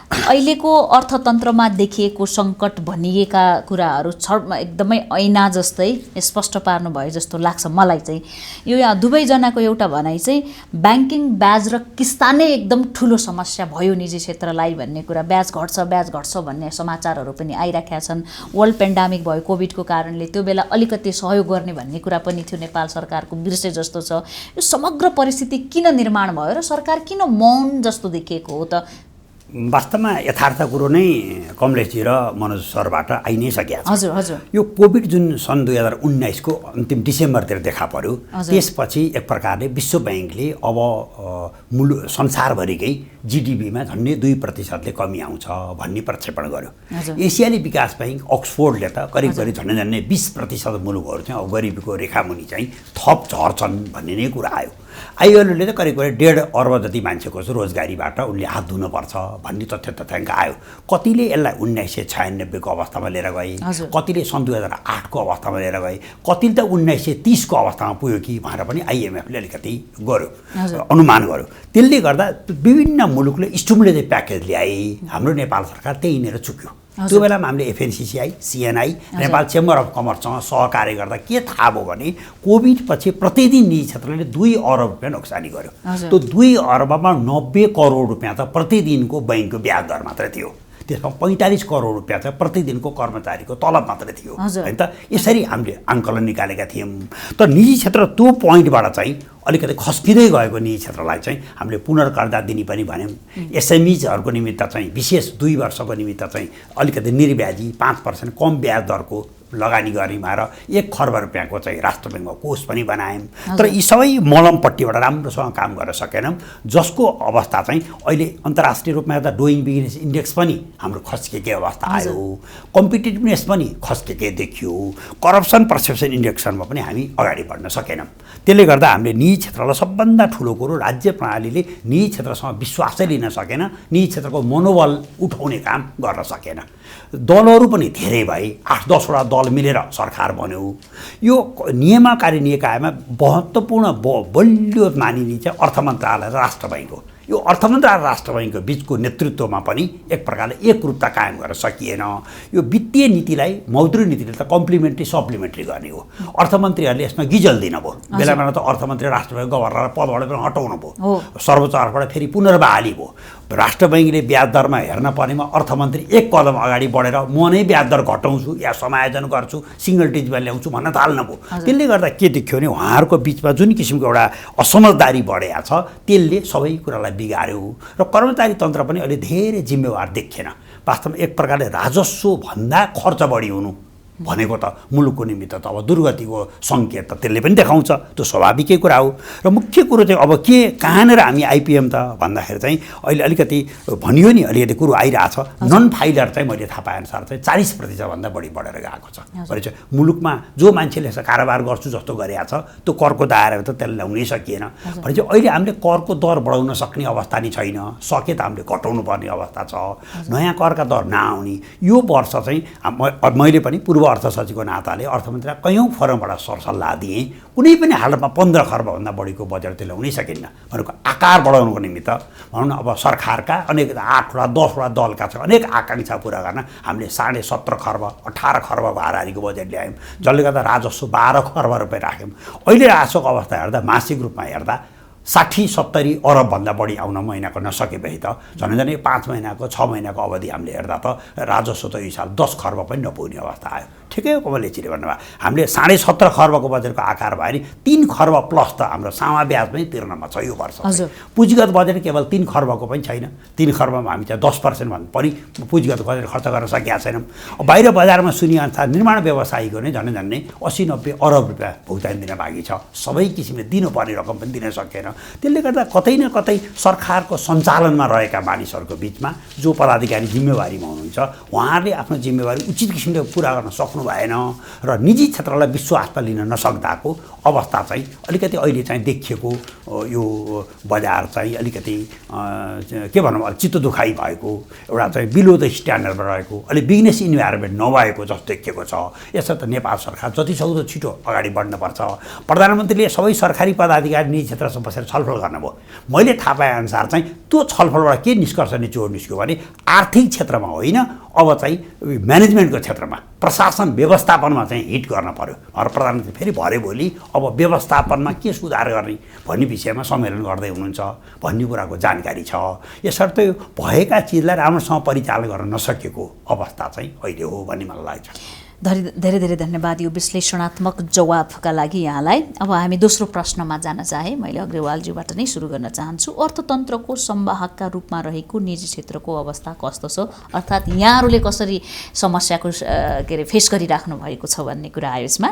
अहिलेको अर्थतन्त्रमा देखिएको सङ्कट भनिएका कुराहरू एकदमै ऐना जस्तै स्पष्ट पार्नु भयो जस्तो लाग्छ मलाई चाहिँ। यो यहाँ दुवैजनाको एउटा भनाइ चाहिँ ब्याङ्किङ ब्याज र किस्ता नै एकदम ठुलो समस्या भयो निजी क्षेत्रलाई भन्ने कुरा, ब्याज घट्छ भन्ने समाचारहरू पनि आइराखेका छन्। वर्ल्ड पेन्डामिक भयो कोभिडको कारणले, त्यो बेला अलिकति सहयोग गर्ने भन्ने कुरा पनि थियो, नेपाल सरकारको बिर्से जस्तो छ। यो समग्र परिस्थिति किन निर्माण भयो र सरकार किन मौन जस्तो देखिएको हो त? वास्तवमा यथार्थ कुरो नै कमलेशजी र मनोज सरबाट आइ नै सकेको छ। हजुर हजुर। यो कोभिड जुन सन् 2019 को अन्तिम डिसेम्बरतिर देखा पर्यो, त्यसपछि एक प्रकारले विश्व ब्याङ्कले अब संसारभरिकै जिडिपीमा झन्डै 2% कमी आउँछ भन्ने प्रक्षेपण गर्यो। एसियाली विकास ब्याङ्क अक्सफोर्डले त करिब झन्डै 20% मुलुकहरू चाहिँ अब गरिबीको रेखामुनि चाहिँ थप झर्छन् भन्ने नै कुरा आयो। आइएलओले त करिब 1.5 अर्ब जति मान्छेको रोजगारीबाट उनले हात धुनुपर्छ भन्ने तथ्याङ्क आयो। कतिले यसलाई 1996 को अवस्थामा लिएर गए, कतिले सन् 2008 को अवस्थामा लिएर गए, कतिले त 1930 को अवस्थामा पुग्यो कि भनेर पनि आइएमएफले अलिकति गर्यो, अनुमान गर्यो। त्यसले गर्दा विभिन्न मुलुकले स्टिमुलेटिभ प्याकेज ल्याए, हाम्रो नेपाल सरकार त्यहीँनिर चुक्यो। त्यो बेलामा हामीले FNCCI, CNI, Nepal chamber of कमर्ससँग सहकार्य गर्दा के थाहा भयो भने कोभिड पछि प्रतिदिन निजी क्षेत्रले 2 अर्ब रुपियाँ नोक्सानी गर्यो। त्यो 2 अर्बमा 90 करोड रुपियाँ त प्रतिदिनको बैंकको ब्याज दर मात्रै थियो, त्यसमा 45 करोड रुपियाँ चाहिँ प्रतिदिनको कर्मचारीको तलब मात्रै थियो हैन त। यसरी हामीले आङ्कलन निकालेका थियौँ। तर निजी क्षेत्र त्यो पोइन्टबाट चाहिँ अलिकति खस्किँदै गएको निजी क्षेत्रलाई चाहिँ हामीले पुनर्कर्जा दिने पनि भन्यौँ। एसएमइजहरूको निमित्त चाहिँ विशेष 2 वर्षको निमित्त चाहिँ अलिकति निर्ब्याजी 5% कम ब्याज दरको लगानी गर्ने र 1 खर्ब रुपियाँको चाहिँ राष्ट्र ब्याङ्कमा कोष पनि बनायौँ। तर यी सबै मलमपट्टिबाट राम्रोसँग काम गर्न सकेनौँ, जसको अवस्था चाहिँ अहिले अन्तर्राष्ट्रिय रूपमा हेर्दा डुइङ बिजनेस इन्डेक्स पनि हाम्रो खस्केकै अवस्था आयो, कम्पिटिटिभनेस पनि खस्केकै देखियो, करप्सन पर्सेप्सन इन्डेक्सनमा पनि हामी अगाडि बढ्न सकेनौँ। त्यसले गर्दा हामीले निजी क्षेत्रलाई सबभन्दा ठुलो कुरो राज्य प्रणालीले निजी क्षेत्रसँग विश्वासै लिन सकेन, निजी क्षेत्रको मनोबल उठाउने काम गर्न सकेन। दलहरू पनि धेरै भए, 8-10 वटा दल मिलेर सरकार बन्यो। यो नियमकारी निकायमा महत्त्वपूर्ण बलियो मानिने चाहिँ अर्थ मन्त्रालय र राष्ट्र बैङ्क हो। यो अर्थ मन्त्रालय र राष्ट्र बैङ्कको बिचको नेतृत्वमा पनि एक प्रकारले एकरूपता कायम गर्न सकिएन। यो वित्तीय नीतिलाई मौद्रिक नीतिले त कम्प्लिमेन्ट्री सप्लिमेन्ट्री गर्ने हो। अर्थमन्त्रीहरूले यसमा गिजल दिनुभयो। बेला बेला त अर्थमन्त्री राष्ट्र बैङ्क गभर्नर पदबाट पनि हटाउनु भयो। सर्वोच्च अदालतबाट फेरि पुनर्बहाली भयो। राष्ट्र बैङ्कले ब्याज दरमा हेर्न पर्नेमा अर्थमन्त्री एक कदम अगाडि बढेर म नै ब्याज दर घटाउँछु या समायोजन गर्छु, सिङ्गल डिजिटमा ल्याउँछु भन्न थाल्नुभयो। त्यसले गर्दा के देखियो भने उहाँहरूको बिचमा जुन किसिमको एउटा असमझदारी बढेको छ त्यसले सबै कुरालाई बिगार्यो र कर्मचारी तन्त्र पनि अहिले धेरै जिम्मेवार देखिएन। वास्तवमा एक प्रकारले राजस्व भन्दा खर्च बढी हुनु भनेको त मुलुकको निमित्त त अब दुर्गतिको सङ्केत त त्यसले पनि देखाउँछ। त्यो स्वाभाविकै कुरा हो। र मुख्य कुरो चाहिँ अब के कहाँनिर हामी आइपिएम त भन्दाखेरि चाहिँ अहिले अलिकति भनियो नि, अलिकति कुरो आइरहेछ। नन फाइलर चाहिँ मैले थाहा पाएअनुसार चाहिँ 40%भन्दा बढी बढेर गएको छ। भनेपछि मुलुकमा जो मान्छेले यसो कारोबार गर्छु जस्तो गरेको छ त्यो करको दायरामा त त्यसलाई ल्याउनै सकिएन। भनेपछि अहिले हामीले करको दर बढाउन सक्ने अवस्था नि छैन। सके त हामीले घटाउनु पर्ने अवस्था छ। नयाँ करका दर नआउने। यो वर्ष चाहिँ मैले पनि पूर्व अर्थ सचिवको नाताले अर्थमन्त्रीलाई कैयौँ फोरमबाट सरसल्लाह दिएँ। कुनै पनि हालतमा 15 खर्बभन्दा बढीको बजेट त्यसले हुनै सकिन्न। भनेको आकार बढाउनुको निमित्त भनौँ न अब सरकारका अनेक 8 वटा 10 वटा दलका छ अनेक आकाङ्क्षा पुरा गर्न हामीले 17.5 खर्ब 18 खर्बको हाराहारीको बजेट ल्यायौँ, जसले गर्दा राजस्व 12 खर्ब रुपियाँ राख्यौँ। अहिले राजस्वको अवस्था हेर्दा मासिक रूपमा हेर्दा 60-70 अरबभन्दा बढी आउन महिनाको नसके भए त झनै 5 महिनाको 6 महिनाको अवधि हामीले हेर्दा त राजस्व त यो साल 10 खर्ब पनि नपुग्ने अवस्था आयो। ठिकै हो कमलेजीले भन्नुभयो। हामीले 17.5 खर्बको बजेटको आकार भयो भने 3 खर्ब प्लस त हाम्रो सामा ब्याज पनि तिर्नमा छ यो वर्ष। पुँजीगत बजेट केवल 3 खर्बको पनि छैन। 3 खर्बमा हामी चाहिँ 10% भन्दा पनि पुँजीगत बजेट खर्च गर्न सकेका छैनौँ। बाहिर बजारमा सुनिए अनुसार निर्माण व्यवसायीको नै झनै 80-90 अरब रुपियाँ भुक्तानी दिन बाँकी छ। सबै किसिमले दिनुपर्ने रकम पनि दिन सकेन। त्यसले गर्दा कतै न कतै सरकारको सञ्चालनमा रहेका मानिसहरूको बिचमा जो पदाधिकारी जिम्मेवारीमा हुनुहुन्छ उहाँहरूले आफ्नो जिम्मेवारी उचित किसिमले पुरा गर्न सक्नु भएन र निजी क्षेत्रलाई विश्वासमा लिन नसक्दाको अवस्था चाहिँ अलिकति अहिले चाहिँ देखिएको यो बजार चाहिँ अलिकति के भनौँ चित्त दुखाइ भएको एउटा चाहिँ बिलो द स्ट्यान्डर्डमा रहेको अलि बिजनेस इन्भाइरोमेन्ट नभएको जस्तो देखिएको छ। यसर्थ नेपाल सरकार जतिसक्दो छिटो अगाडि बढ्नुपर्छ। प्रधानमन्त्रीले सबै सरकारी पदाधिकारी निजी क्षेत्रसँग बसेर छलफल गर्नुभयो। मैले थाहा पाएअनुसार चाहिँ त्यो छलफलबाट के निष्कर्ष निचोड निस्क्यो भने आर्थिक क्षेत्रमा होइन, अब चाहिँ म्यानेजमेन्टको क्षेत्रमा प्रशासन व्यवस्थापनमा चाहिँ हिट गर्न पर्यो। र प्रधानमन्त्री फेरि भरे भोलि अब व्यवस्थापनमा के सुधार गर्ने भन्ने विषयमा सम्मेलन गर्दै हुनुहुन्छ भन्ने कुराको जानकारी छ। यसर्थ भएका चिजलाई राम्रोसँग परिचालन गर्न नसकेको अवस्था चाहिँ अहिले हो भन्ने मलाई लाग्छ। धेरै धेरै धन्यवाद यो विश्लेषणात्मक जवाफका लागि यहाँलाई। अब हामी दोस्रो प्रश्नमा जान चाहे मैले अग्रवालज्यूबाट नै सुरु गर्न चाहन्छु। अर्थतन्त्रको संवाहकका रूपमा रहेको निजी क्षेत्रको अवस्था कस्तो छ, अर्थात् यहाँहरूले कसरी समस्याको फेस गरिराख्नु भएको छ भन्ने कुरा आयो। यसमा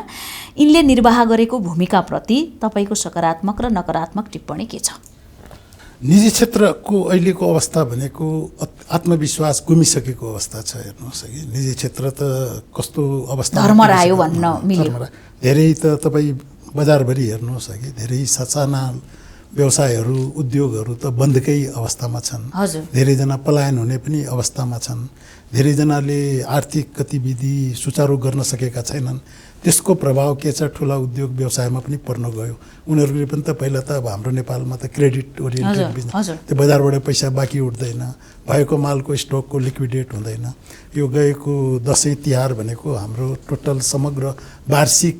यिनले निर्वाह गरेको भूमिकाप्रति तपाईँको सकारात्मक र नकारात्मक टिप्पणी के छ? निजी क्षेत्रको अहिलेको अवस्था भनेको आत्मविश्वास गुमिसकेको अवस्था छ। हेर्नुहोस् कि निजी क्षेत्र त कस्तो अवस्था धर्मरायो भन्न मिल्यो। धेरै त तपाईँ बजारभरि हेर्नुहोस् कि धेरै साना व्यवसायहरू उद्योगहरू त बन्दकै अवस्थामा छन्। धेरैजना पलायन हुने पनि अवस्थामा छन्। धेरैजनाले आर्थिक गतिविधि सुचारू गर्न सकेका छैनन्। त्यसको प्रभाव के छ ठुला उद्योग व्यवसायमा पनि पर्न गयो। उनीहरूले पनि त पहिला त अब हाम्रो नेपालमा त क्रेडिट ओरिएन्टेड बिजनेस, त्यो बजारबाट पैसा बाँकी उठ्दैन, भएको मालको स्टकको लिक्विडेट हुँदैन। यो गएको दसैँ तिहार भनेको हाम्रो टोटल समग्र वार्षिक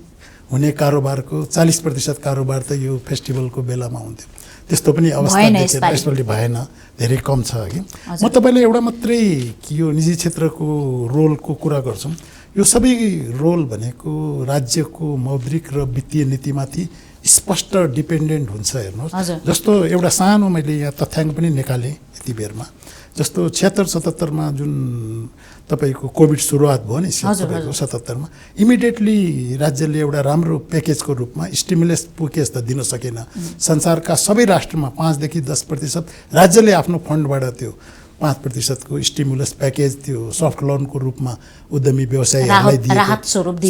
हुने कारोबारको 40% कारोबार त यो फेस्टिभलको बेलामा हुन्थ्यो। त्यस्तो पनि अवस्था यसपालि भएन, धेरै कम छ कि। म तपाईँलाई एउटा मात्रै यो निजी क्षेत्रको रोलको कुरा गर्छौँ। यो सबै रोल भनेको राज्यको मौद्रिक र वित्तीय नीतिमाथि स्पष्ट डिपेन्डेन्ट हुन्छ। हेर्नुहोस् जस्तो एउटा सानो मैले यहाँ तथ्याङ्क पनि निकालेँ यति बेरमा। जस्तो 76-77मा जुन तपाईँको कोभिड सुरुवात भयो नि 77मा, इमिडिएटली राज्यले एउटा राम्रो प्याकेजको रूपमा स्टिमुलस प्याकेज त दिन सकेन। संसारका सबै राष्ट्रमा 5-10% राज्यले आफ्नो फन्डबाट त्यो 5% को स्टिमुलस प्याकेज त्यो सफ्ट लोनको रूपमा उद्यमी व्यवसायीहरूलाई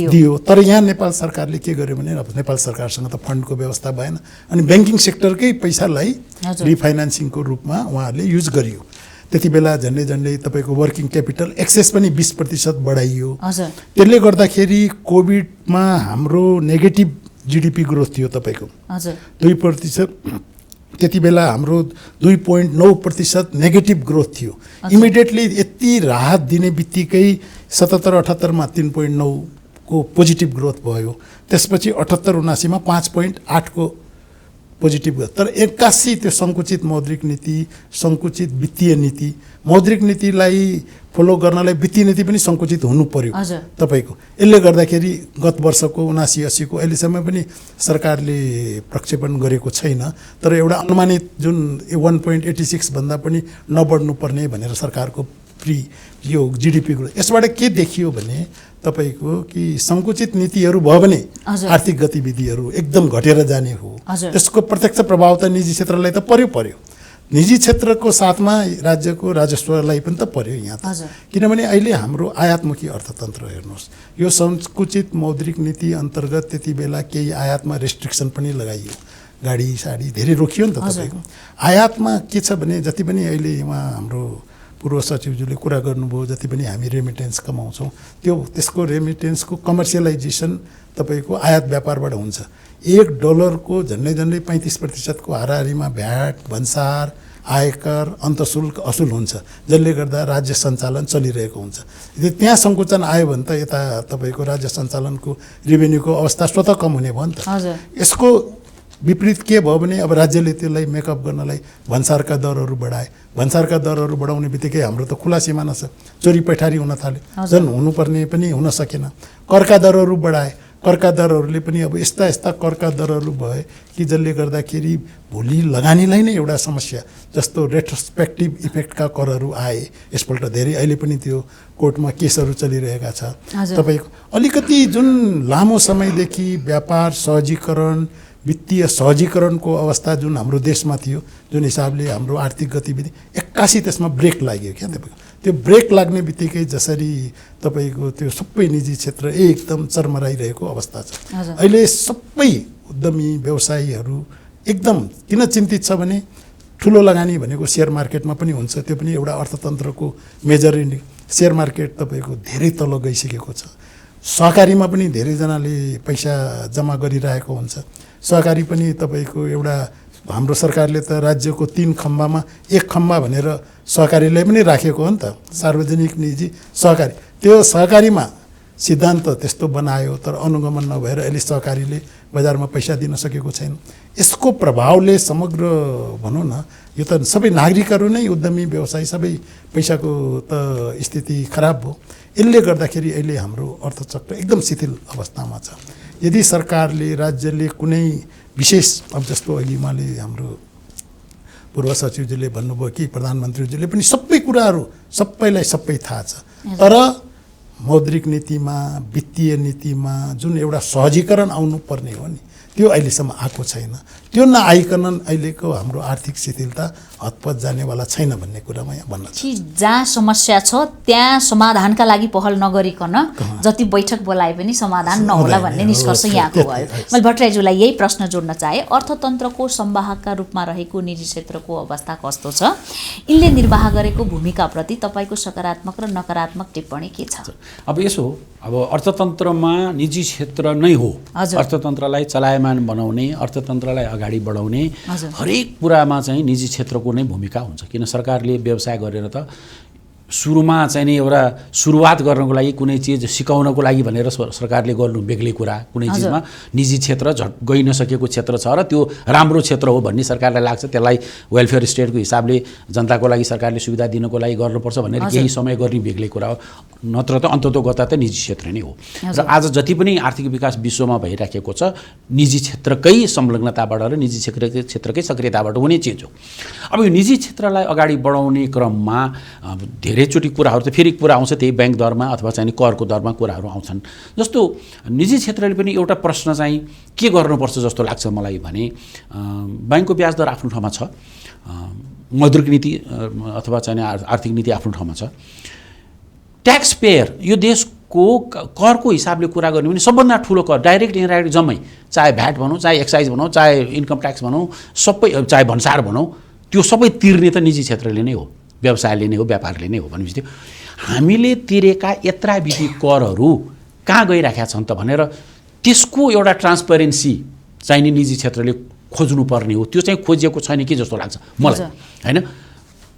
दियो। तर यहाँ नेपाल सरकारले के गर्यो भने अब नेपाल सरकारसँग त फन्डको व्यवस्था भएन अनि ब्याङ्किङ सेक्टरकै पैसालाई रिफाइनान्सिङको रूपमा उहाँहरूले युज गरियो। त्यति बेला झन्डै तपाईँको वर्किङ क्यापिटल एक्सेस पनि 20% बढाइयो। हजुर। त्यसले गर्दाखेरि कोभिडमा हाम्रो नेगेटिभ जीडीपी ग्रोथ थियो तपाईँको। हजुर। 2%। त्यति बेला हाम्रो 2.9% नेगेटिभ ग्रोथ थियो। इमिडिएटली यति राहत दिने बित्तिकै 77-78 मा 3.9 को पोजिटिभ ग्रोथ भयो। त्यसपछि 78-79 मा 5.8 को पोजिटिभ ग्रोथ। तर 81 त्यो सङ्कुचित मौद्रिक नीति, सङ्कुचित वित्तीय नीति, मौद्रिक नीतिलाई फलो गर्नलाई वित्तीय नीति पनि सङ्कुचित हुनु पर्यो तपाईँको। यसले गर्दाखेरि गत वर्षको 79-80 को अहिलेसम्म पनि सरकारले प्रक्षेपण गरेको छैन। तर एउटा अनुमानित जुन 1.86 भन्दा पनि नबढ्नुपर्ने भनेर सरकारको यो जीडीपी ग्रोथ, यसबाट के देखियो भने तपाईँको कि सङ्कुचित नीतिहरू भयो भने आर्थिक गतिविधिहरू एकदम घटेर जाने हो। त्यसको प्रत्यक्ष प्रभाव त निजी क्षेत्रलाई त पर्यो। निजी क्षेत्रको साथमा राज्यको राजस्वलाई पनि त पर्यो यहाँ त। किनभने अहिले हाम्रो आयातमुखी अर्थतन्त्र हेर्नुहोस्, यो सङ्कुचित मौद्रिक नीति अन्तर्गत त्यति बेला केही आयातमा रेस्ट्रिक्सन पनि लगाइयो। गाडी साडी धेरै रोकियो नि त तपाईँको। आयातमा के छ भने जति पनि अहिले उहाँ हाम्रो पूर्व सचिवज्यूले कुरा गर्नुभयो, जति पनि हामी रेमिटेन्स कमाउँछौँ त्यसको रेमिटेन्सको कमर्सियलाइजेसन तपाईँको आयात व्यापारबाट हुन्छ। $1 को झन्डै 35% को हाराहारीमा भ्याट, भन्सार, आयकर, अन्तशुल्क असुल हुन्छ, जसले गर्दा राज्य सञ्चालन चलिरहेको हुन्छ। यदि त्यहाँ सङ्कुचन आयो भने त यता तपाईँको राज्य सञ्चालनको रेभेन्यूको अवस्था स्वतः कम हुने भयो नि त। यसको विपरीत के भयो भने अब राज्यले त्यसलाई मेकअप गर्नलाई भन्सारका दरहरू बढाए। भन्सारका दरहरू बढाउने बित्तिकै हाम्रो त खुला सिमाना छ, चोरी पैठारी हुन थाल्यो, झन् हुनुपर्ने पनि हुन सकेन। करका दरहरू बढाए। करका दरहरूले पनि अब यस्ता करका दरहरू भए कि जसले गर्दाखेरि भोलि लगानीलाई नै एउटा समस्या, जस्तो रेट्रोस्पेक्टिभ इफेक्टका करहरू आए। यसपल्ट धेरै अहिले पनि त्यो कोर्टमा केसहरू चलिरहेका छ। तपाईँको अलिकति जुन लामो समयदेखि व्यापार सहजीकरण, वित्तीय सहजीकरणको अवस्था जुन हाम्रो देशमा थियो, जुन हिसाबले हाम्रो आर्थिक गतिविधि 81 त्यसमा ब्रेक लाग्यो क्या तपाईँको। त्यो ब्रेक लाग्ने बित्तिकै जसरी तपाईँको त्यो सबै निजी क्षेत्र एकदम चरमराइरहेको अवस्था छ। अहिले सबै उद्यमी व्यवसायीहरू एकदम किन चिन्तित छ भने ठुलो लगानी भनेको सेयर मार्केटमा पनि हुन्छ, त्यो पनि एउटा अर्थतन्त्रको मेजर सेयर मार्केट तपाईँको धेरै तल गइसकेको छ। सहकारीमा पनि धेरैजनाले पैसा जम्मा गरिरहेको हुन्छ। सहकारी पनि तपाईँको एउटा हाम्रो सरकारले त राज्यको 3 खम्बामा 1 खम्बा भनेर सहकारीलाई पनि राखेको हो नि त, सार्वजनिक निजी सहकारी। त्यो सहकारीमा सिद्धान्त त्यस्तो बनायो, तर अनुगमन नभएर अहिले सहकारीले बजारमा पैसा दिन सकेको छैन। यसको प्रभावले समग्र भनौँ न, यो त सबै नागरिकहरू नै उद्यमी व्यवसायी सबै पैसाको त स्थिति खराब भयो। यसले गर्दाखेरि अहिले हाम्रो अर्थचक्र एकदम शिथिल अवस्थामा छ। यदि सरकारले, राज्यले कुनै विशेष, अब जस्तो अहिले उहाँले हाम्रो पूर्व सचिवजीले भन्नुभयो कि प्रधानमन्त्रीजीले पनि सबै कुराहरू सबैलाई सबै थाहा छ, तर मौद्रिक नीतिमा, वित्तीय नीतिमा जुन एउटा सहजीकरण आउनुपर्ने हो नि, त्यो अहिलेसम्म आएको छैन। त्यो नआइकन अहिलेको हाम्रो आर्थिक शिथिलता हतपत जानेवाला छैन भन्ने कुरामा यहाँ भन्न कि जहाँ समस्या छ त्यहाँ समाधानका लागि पहल नगरिकन जति बैठक बोलाए पनि समाधान नहोला भन्ने निष्कर्ष यहाँको भयो। मैले भट्टराईज्यूलाई यही प्रश्न जोड्न चाहे, अर्थतन्त्रको संवाहकका रूपमा रहेको निजी क्षेत्रको अवस्था कस्तो छ, यिनले निर्वाह गरेको भूमिकाप्रति तपाईँको सकारात्मक र नकारात्मक टिप्पणी के छ? अब यसो, अब अर्थतन्त्रमा निजी क्षेत्र नै हो अर्थतन्त्रलाई चलायमान बनाउने, अर्थतन्त्रलाई अगाडि बढाउने हरेक कुरामा चाहिँ निजी क्षेत्रको नै भूमिका हुन्छ। किन सरकारले व्यवसाय गरेर त सुरुमा चाहिँ नि एउटा सुरुवात गर्नको लागि कुनै चिज सिकाउनको लागि भनेर सरकारले गर्नु बेग्लै कुरा, कुनै चिजमा निजी क्षेत्र झट गइ नसकेको क्षेत्र छ र त्यो राम्रो क्षेत्र हो भन्ने सरकारलाई लाग्छ, त्यसलाई वेलफेयर स्टेटको हिसाबले जनताको लागि सरकारले सुविधा दिनको लागि गर्नुपर्छ भनेर केही समय गर्ने बेग्लै कुरा हो। नत्र त अन्ततोगत्ता त निजी क्षेत्र नै हो। र आज जति पनि आर्थिक विकास विश्वमा भइराखेको छ निजी क्षेत्रकै संलग्नताबाट र निजी क्षेत्रकै सक्रियताबाट हुने चिज हो। अब यो निजी क्षेत्रलाई अगाडि बढाउने क्रममा धेरैचोटि कुराहरू त फेरि कुरा आउँछ, त्यही ब्याङ्क दरमा अथवा चाहिँ करको दरमा कुराहरू आउँछन्। जस्तो निजी क्षेत्रले पनि एउटा प्रश्न चाहिँ के गर्नुपर्छ जस्तो लाग्छ मलाई भने, ब्याङ्कको ब्याज दर आफ्नो ठाउँमा छ, मौद्रिक नीति अथवा चाहिँ आर्थिक नीति आफ्नो ठाउँमा छ, ट्याक्स पेयर यो देशको करको हिसाबले कुरा गर्ने भने सबभन्दा ठुलो कर डाइरेक्ट इनडाइरेक्ट जम्मै, चाहे भ्याट भनौँ, चाहे एक्साइज भनौँ, चाहे इन्कम ट्याक्स भनौँ, सबै, चाहे भन्सार भनौँ, त्यो सबै तिर्ने त निजी क्षेत्रले नै हो। व्यवसायले नै हो, व्यापारले नै हो भनेपछि हामीले तिरेका यत्राविधि करहरू कहाँ गइराखेका छन् त भनेर त्यसको एउटा ट्रान्सपेरेन्सी चाहिने निजी क्षेत्रले खोज्नुपर्ने हो। त्यो चाहिँ खोजिएको छैन कि जस्तो लाग्छ मलाई, होइन?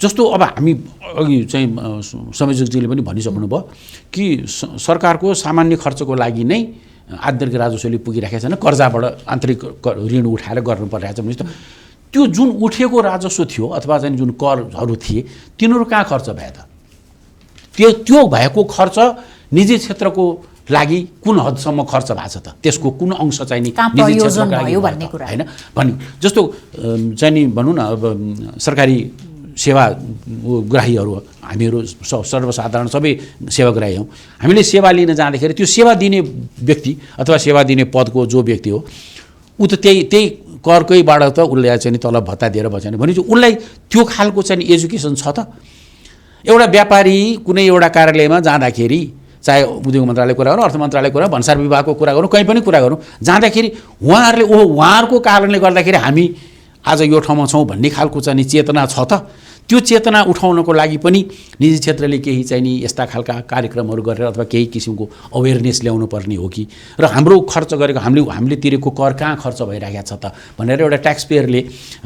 जस्तो अब हामी अघि चाहिँ संयोजकजीले पनि भनिसक्नुभयो कि सरकारको सामान्य खर्चको लागि नै आन्तरिक राजस्वले पुगिराखेको छैन, कर्जाबाट आन्तरिक ऋण उठाएर गर्नु परिरहेको छ भनेपछि त त्यो जुन उठेको राजस्व थियो अथवा चाहिँ जुन करहरू थिए तिनीहरू कहाँ खर्च भए त? त्यो भएको खर्च निजी क्षेत्रको लागि कुन हदसम्म खर्च भएको छ त? त्यसको कुन अंश चाहिँ नि निजी क्षेत्रको लागि भन्ने कुरा हैन भन्ने जस्तो चाहिँ नि भनौँ न अब सरकारी सेवाग्राहीहरू हामीहरू सर्वसाधारण सबै सेवाग्राही हौँ। हामीले सेवा लिन जाँदाखेरि त्यो सेवा दिने व्यक्ति अथवा सेवा दिने पदको जो व्यक्ति हो ऊ त त्यही करकैबाट त उसले चाहिँ नि तलब भत्ता दिएर बस्छ भनेपछि उसलाई त्यो खालको चाहिँ एजुकेसन छ त? एउटा व्यापारी कुनै एउटा कार्यालयमा जाँदाखेरि चाहे उद्योग मन्त्रालयको कुरा गरौँ, अर्थ मन्त्रालयको कुरा, भन्सार विभागको कुरा गरौँ, कहीँ पनि कुरा गरौँ, जाँदाखेरि उहाँहरूको कारणले गर्दाखेरि हामी आज यो ठाउँमा छौँ भन्ने खालको चाहिँ चेतना छ त? त्यो चेतना उठाउनको लागि पनि निजी क्षेत्रले केही चाहिँ नि यस्ता खालका कार्यक्रमहरू गरेर अथवा केही किसिमको अवेरनेस ल्याउनु पर्ने हो कि र हाम्रो खर्च गरेको हामीले तिरेको कर कहाँ खर्च भइरहेको छ त भनेर एउटा ट्याक्स पेयरले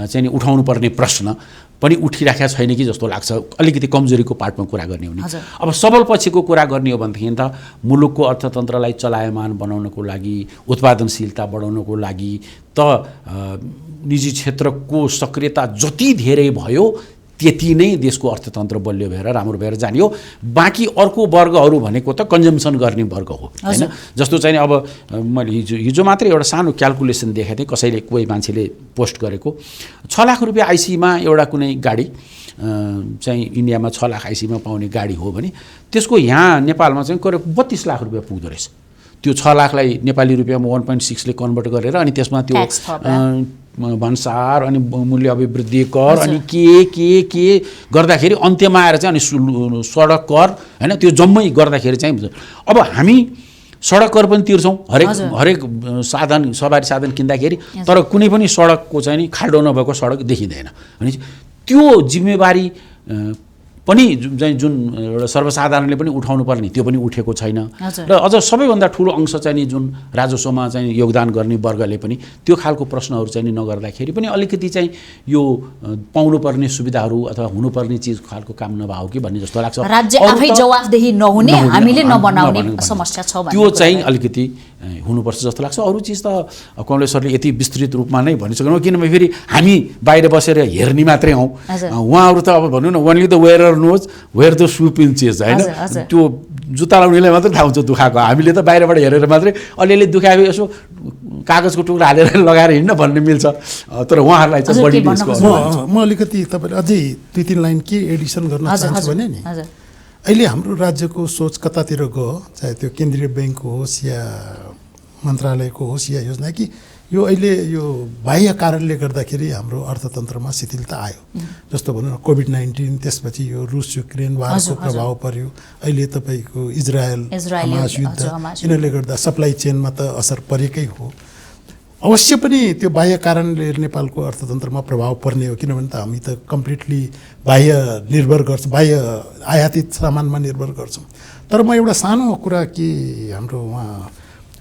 चाहिँ नि उठाउनु पर्ने प्रश्न पनि उठिराखेको छैन कि जस्तो लाग्छ। अलिकति कमजोरीको पार्टमा कुरा गर्ने हो भने अब सबल पछिको कुरा गर्ने हो भनेदेखि त मुलुकको अर्थतन्त्रलाई चलायमान बनाउनको लागि, उत्पादनशीलता बढाउनको लागि त निजी क्षेत्रको सक्रियता जति धेरै भयो त्यति नै देशको अर्थतन्त्र बलियो भएर राम्रो भएर जाने हो। बाँकी अर्को वर्गहरू भनेको त कन्जम्सन गर्ने वर्ग हो, होइन? जस्तो चाहिँ अब मैले हिजो मात्रै एउटा सानो क्यालकुलेसन देखाएको थिएँ, कसैले कोही मान्छेले पोस्ट गरेको 6 लाख रुपियाँ आइसीमा एउटा कुनै गाडी चाहिँ इन्डियामा 6 लाख आइसीमा पाउने गाडी हो भने त्यसको यहाँ नेपालमा चाहिँ करिब 32 लाख रुपियाँ पुग्दो रहेछ। त्यो 6 लाखलाई नेपाली रुपियाँमा 1.6ले कन्भर्ट गरेर अनि त्यसमा त्यो भन्सार अनि मूल्य अभिवृद्धि कर अनि के गर्दाखेरि अन्त्यमा आएर चाहिँ अनि सडक कर, होइन? त्यो जम्मै गर्दाखेरि चाहिँ अब हामी सडक कर पनि तिर्छौँ हरेक साधन सवारी साधन किन्दाखेरि, तर कुनै पनि सडकको चाहिँ नि खाल्डो नभएको सडक देखिँदैन भने त्यो जिम्मेवारी पनि जुन एउटा सर्वसाधारणले पनि उठाउनु पर्ने त्यो पनि उठेको छैन। र अझ सबैभन्दा ठुलो अंश चाहिँ नि जुन राजस्वमा चाहिँ योगदान गर्ने वर्गले पनि त्यो खालको प्रश्नहरू चाहिँ नि नगर्दाखेरि पनि अलिकति चाहिँ यो पाउनुपर्ने सुविधाहरू अथवा हुनुपर्ने चिज खालको काम नभएको कि भन्ने जस्तो लाग्छ। राज्य आफै जवाफदेही नहुने, हामीले नबनाउने समस्या छ त्यो चाहिँ अलिकति हुनुपर्छ जस्तो लाग्छ। अरू चिज त कमलेश्वरले यति विस्तृत रूपमा नै भनिसक्नु, किनभने फेरि हामी बाहिर बसेर हेर्ने मात्रै हौँ, उहाँहरू त अब भनौँ न only the wearer knows where the shoe pinches, होइन? त्यो जुत्ता लाउनेलाई मात्रै थाहा हुन्छ दुखाएको, हामीले त बाहिरबाट हेरेर मात्रै अलिअलि दुखायो यसो कागजको टुक्रा हालेर लगाएर हिँड्न भन्ने मिल्छ, तर उहाँहरूलाई चाहिँ बढी म अलिकति तपाईँले अझै 2-3 लाइन के एडिसन गर्न चाहन्छु भने नि अहिले हाम्रो राज्यको सोच कतातिर गयो, चाहे त्यो केन्द्रीय ब्याङ्कको होस् या मन्त्रालयको होस् या योजना कि यो अहिले यो बाह्य कारणले गर्दाखेरि हाम्रो अर्थतन्त्रमा शिथिलता आयो। जस्तो भनौँ न कोभिड-19, त्यसपछि यो रुस युक्रेन वारको प्रभाव पर्यो, अहिले तपाईँको इजरायल हमास युद्ध, यिनीहरूले गर्दा सप्लाई चेनमा त असर परेकै हो। अवश्य पनि त्यो बाह्य कारणले नेपालको अर्थतन्त्रमा प्रभाव पर्ने हो, किनभने त हामी त कम्प्लिटली बाह्य निर्भर गर्छौँ, बाह्य आयातित सामानमा निर्भर गर्छौँ। तर म एउटा सानो कुरा कि हाम्रो उहाँ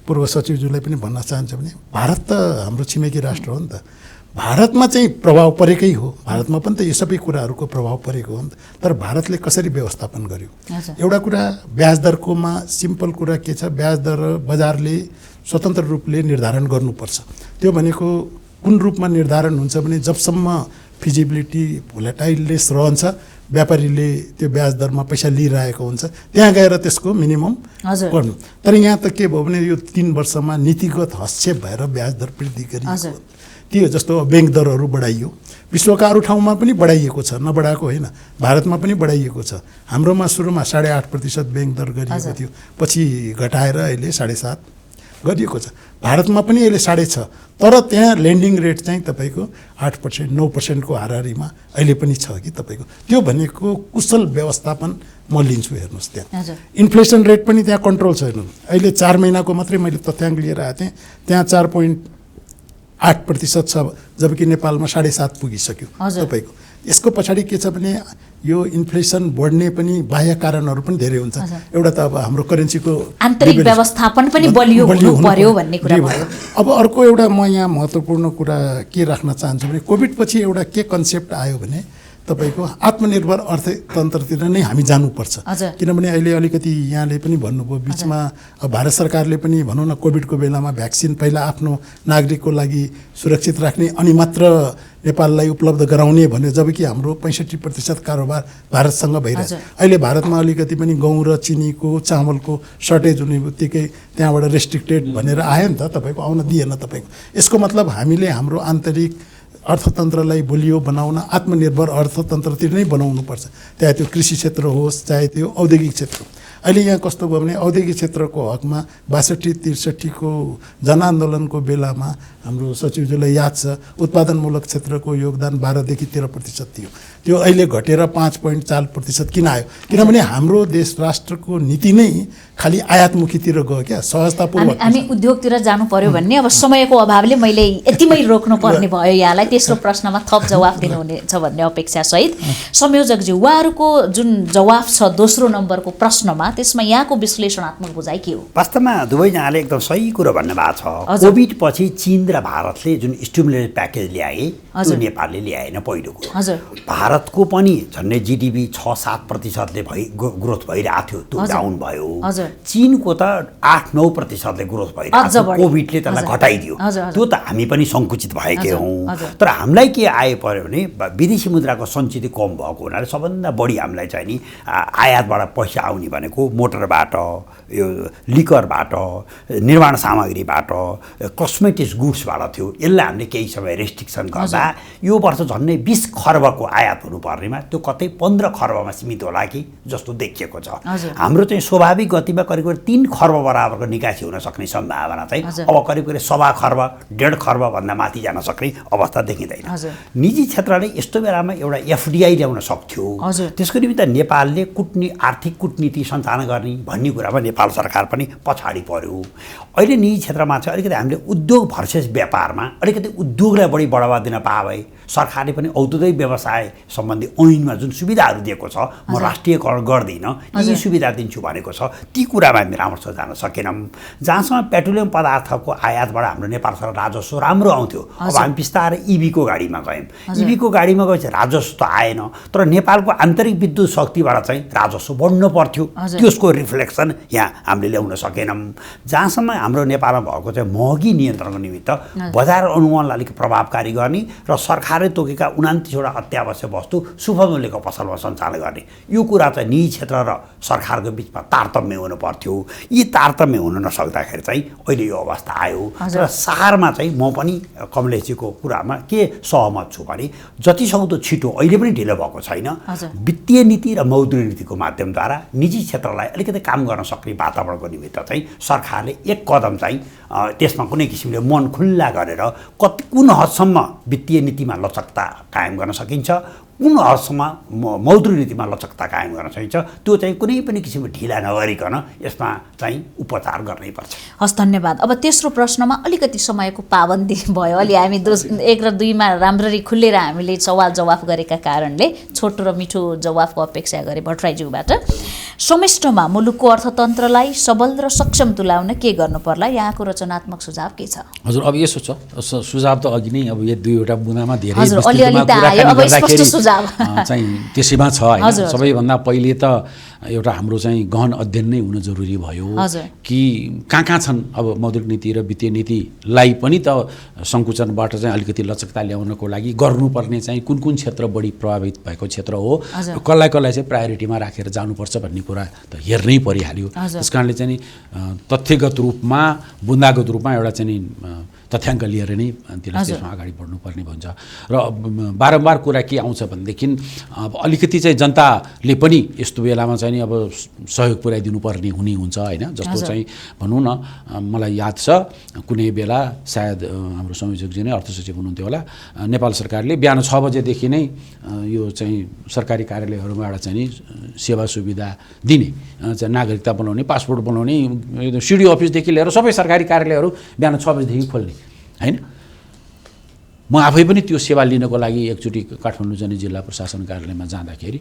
पूर्व सचिवज्यूलाई पनि भन्न चाहन्छु भने भारत त हाम्रो छिमेकी राष्ट्र हो नि त, भारतमा चाहिँ प्रभाव परेकै हो, भारतमा पनि त यो सबै कुराहरूको प्रभाव परेको हो नि त। तर भारतले कसरी व्यवस्थापन गर्यो? एउटा कुरा ब्याज दरकोमा सिम्पल कुरा के छ, ब्याज दर बजारले स्वतन्त्र रूपले निर्धारण गर्नुपर्छ। त्यो भनेको कुन रूपमा निर्धारण हुन्छ भने जबसम्म फिजिबिलिटी भोलेटाइललेस रहन्छ, व्यापारीले त्यो ब्याज दरमा पैसा लिइरहेको हुन्छ, त्यहाँ गएर त्यसको मिनिमम गर्नु। तर यहाँ त के भयो भने यो 3 वर्षमा नीतिगत हस्तक्षेप भएर ब्याज दर वृद्धि गरिएको त्यो जस्तो ब्याङ्क दरहरू बढाइयो, विश्वका अरू ठाउँमा पनि बढाइएको छ, नबढाएको होइन, भारतमा पनि बढाइएको छ। हाम्रोमा सुरुमा 8.5% ब्याङ्क दर गरिएको थियो, पछि घटाएर अहिले 7.5 गरिएको छ। भारतमा पनि अहिले 6.5, तर त्यहाँ लेन्डिङ रेट चाहिँ तपाईँको 8%, 9%को हाराहारीमा अहिले पनि छ कि तपाईँको। त्यो भनेको कुशल व्यवस्थापन म लिन्छु। हेर्नुहोस् त्यहाँ इन्फ्लेसन रेट पनि त्यहाँ कन्ट्रोल छ। हेर्नु अहिले 4 महिनाको मात्रै मैले तथ्याङ्क लिएर आएको थिएँ, त्यहाँ 4.8% छ, जबकि नेपालमा 7.5 पुगिसक्यो तपाईँको। यसको पछाडि के छ भने यो इन्फ्लेसन बढ्ने पनि बाह्य कारणहरू पनि धेरै हुन्छ। एउटा त अब हाम्रो करेन्सीको आन्तरिक व्यवस्थापन पनि बलियो हुनु पर्यो भन्ने कुरा भयो। अब अर्को एउटा म यहाँ महत्त्वपूर्ण कुरा के राख्न चाहन्छु भने कोभिड पछि एउटा के कन्सेप्ट आयो भने तपाईको आत्मनिर्भर अर्थतन्त्रतिर नै हामी जानुपर्छ। किनभने अहिले अलिकति यहाँले पनि भन्नुभयो बिचमा भारत सरकारले पनि भनौँ न कोभिडको बेलामा भ्याक्सिन पहिला आफ्नो नागरिकको लागि सुरक्षित राख्ने अनि मात्र नेपाललाई उपलब्ध गराउने भने, जबकि हाम्रो 65% कारोबार भारतसँग भइरहेछ। अहिले भारतमा अलिकति पनि गहुँ र चिनीको चामलको सर्टेज हुने बित्तिकै त्यहाँबाट रेस्ट्रिक्टेड भनेर आयो नि त, तपाईँको आउन दिएन तपाईँको। यसको मतलब हामीले हाम्रो आन्तरिक अर्थतन्त्रलाई बलियो बनाउन आत्मनिर्भर अर्थतन्त्रतिर नै बनाउनुपर्छ, चाहे त्यो कृषि क्षेत्र होस् चाहे त्यो औद्योगिक क्षेत्र। अहिले यहाँ कस्तो भयो भने औद्योगिक क्षेत्रको हकमा 62-63 को जनआन्दोलनको बेलामा हाम्रो सचिवज्यूलाई याद छ उत्पादनमूलक क्षेत्रको योगदान 12देखि 13% थियो। त्यो अहिले घटेर 5.4% किन आयो? किनभने हाम्रो देश राष्ट्रको नीति नै खालि आयातमुखीतिर गयो क्या, सहजतापूर्वक। हामी उद्योगतिर जानु पर्यो भन्ने अब समयको अभावले मैले यतिमै रोक्नु पर्ने भयो यहाँलाई। तेस्रो प्रश्नमा थप जवाफ दिनुहुनेछ भन्ने अपेक्षा सहित संयोजकज्यू, उहाँहरूको जुन जवाफ छ दोस्रो नम्बरको प्रश्नमा, त्यसमा यहाँको विश्लेषणात्मक बुझाइ के हो? वास्तवमा दुवैजनाले एकदम सही कुरो भन्नुभएको छ। कोभिड पछि चीन र भारतले जुन स्टिमुलेसन प्याकेज ल्याए त्यो नेपालले ल्याएन। पहिलो कुरो, भारतको पनि झन्डै जिडिपी 6-7% ग्रोथ भइरहेको थियो, त्यो डाउन भयो। चीनको त 8-9% ग्रोथ भइरहेको थियो, कोभिडले त्यसलाई घटाइदियो। त्यो त हामी पनि सङ्कुचित भएकै हौँ। तर हामीलाई के आयो पर्यो भने विदेशी मुद्राको सञ्चित कम भएको हुनाले सबभन्दा बढी हामीलाई चाहिँ नि आयातबाट पैसा आउने भनेको मोटरबाट, यो लिकरबाट, निर्माण सामग्रीबाट, कस्मेटिक्स गुड्सबाट थियो। यसलाई हामीले केही समय रेस्ट्रिक्सन गर्दा यो वर्ष झन्डै 20 खर्बको आयात हुनुपर्नेमा त्यो कतै 15 खर्बमा सीमित होला कि जस्तो देखिएको छ। हाम्रो चाहिँ स्वाभाविक गतिमा करिब 3 खर्ब बराबरको निकासी हुन सक्ने सम्भावना चाहिँ अब करिब 1.25 खर्ब 1.5 खर्ब भन्दा माथि जान सक्ने अवस्था देखिँदैन। निजी क्षेत्रले यस्तो बेलामा एउटा एफडिआई ल्याउन सक्थ्यो। त्यसको निमित्त नेपालले आर्थिक कूटनीति सञ्चालन गर्ने भन्ने कुरामा नेपाल सरकार पनि पछाडि पर्यो। अहिले निजी क्षेत्रमा चाहिँ अलिकति हामीले उद्योग भर्सेस व्यापारमा अलिकति उद्योगलाई बढी बढावा दिन पाए भए सरकारले पनि औद्योगिक व्यवसाय सम्बन्धी ऐनमा जुन सुविधाहरू दिएको छ, म राष्ट्रियकरण गर्दिनँ, यी सुविधा दिन्छु भनेको छ, ती कुरामा हामी राम्रोसँग जान सकेनौँ। जहाँसम्म पेट्रोलियम पदार्थको आयातबाट हाम्रो नेपाल सरकार राजस्व राम्रो आउँथ्यो, अब हामी बिस्तारै इभीको गाडीमा गयौँ। इभीको गाडीमा गएपछि राजस्व त आएन, तर नेपालको आन्तरिक विद्युत शक्तिबाट चाहिँ राजस्व बढ्नु पर्थ्यो। त्यसको रिफ्लेक्सन यहाँ हामीले ल्याउन सकेनौँ। जहाँसम्म हाम्रो नेपालमा भएको चाहिँ महँगी नियन्त्रणको निमित्त बजार अनुगमनलाई अलिक प्रभावकारी गर्ने र सरकारले तोकेका 29वटा अत्यावश्यक वस्तु शुभ मूल्यको पसलमा सञ्चालन गर्ने, यो कुरा चाहिँ निजी क्षेत्र र सरकारको बिचमा तारतम्य हुनु पर्थ्यो। यी तारतम्य हुन नसक्दाखेरि चाहिँ अहिले यो अवस्था आयो। र सारमा चाहिँ म पनि कमलेशजीको कुरामा के सहमत छु भने जतिसक्दो छिटो, अहिले पनि ढिलो भएको छैन, वित्तीय नीति र मौद्रिक नीतिको माध्यमद्वारा निजी क्षेत्रलाई अलिकति काम गर्न सक्ने वातावरणको निमित्त चाहिँ सरकारले एक कदम चाहिँ त्यसमा कुनै किसिमले मन खुल्ला गरेर कुन हदसम्म वित्तीय नीतिमा लचकता कायम गर्न सकिन्छ, कुन हदसम्म मौद्रिक नीतिमा लचकता कायम गर्न सकिन्छ, त्यो चाहिँ कुनै पनि किसिमको ढिला नगरिकन यसमा चाहिँ उपचार गर्नै पर्छ। हस्, धन्यवाद। अब तेस्रो प्रश्नमा अलिकति समयको पाबन्दी भयो, अलि हामी 1 र 2 मा राम्ररी खुलेर हामीले सवाल जवाफ गरेका कारणले छोटो र मिठो जवाफको अपेक्षा गरे भट्टराईज्यूबाट। समेष्टमा मुलुकको अर्थतन्त्रलाई सबल र सक्षम तुल्याउन के गर्नु पर्ला? यहाँको रचनात्मक सुझाव के छ? हजुर, अब यसो छ, सुझाव त अघि नै अब यो 2वटा बुँदामा धेरै चाहिँ त्यसैमा छ हैन। सबैभन्दा पहिले त एउटा हाम्रो चाहिँ गहन अध्ययन नै हुन जरुरी भयो कि कहाँ छन् अब मौद्रिक नीति र वित्तीय नीतिलाई पनि त सङ्कुचनबाट चाहिँ अलिकति लचकता ल्याउनको लागि गर्नुपर्ने चाहिँ कुन कुन क्षेत्र बढी प्रभावित भएको क्षेत्र हो, कसलाई चाहिँ प्रायोरिटीमा राखेर जानुपर्छ भन्ने कुरा त हेर्नै परिहाल्यो। त्यस कारणले चाहिँ तथ्यगत रूपमा बुँदागत रूपमा एउटा चाहिँ तथ्याङ्क लिएर नै त्यसलाई त्यसमा अगाडि बढ्नुपर्ने हुन्छ। र बारम्बार कुरा के आउँछ भनेदेखि अब अलिकति चाहिँ जनताले पनि यस्तो बेलामा चाहिँ नि अब सहयोग पुर्याइदिनु पर्ने हुने हुन्छ हैन। जस्तो चाहिँ भनौँ न, मलाई याद छ कुनै बेला सायद हाम्रो संयोजकजी नै अर्थ सचिव हुनुहुन्थ्यो होला, नेपाल सरकारले बिहान 6 बजेदेखि नै यो चाहिँ सरकारी कार्यालयहरूमा एउटा चाहिँ सेवा सुविधा दिने, चाहिँ नागरिकता बनाउने, पासपोर्ट बनाउने, सिडी अफिसदेखि लिएर सबै सरकारी कार्यालयहरू बिहान 6 बजेदेखि खोल्ने हैन। म आफै पनि त्यो सेवा लिनको लागि एकचोटि काठमाडौँ चाहिँ जिल्ला प्रशासन कार्यालयमा जाँदाखेरि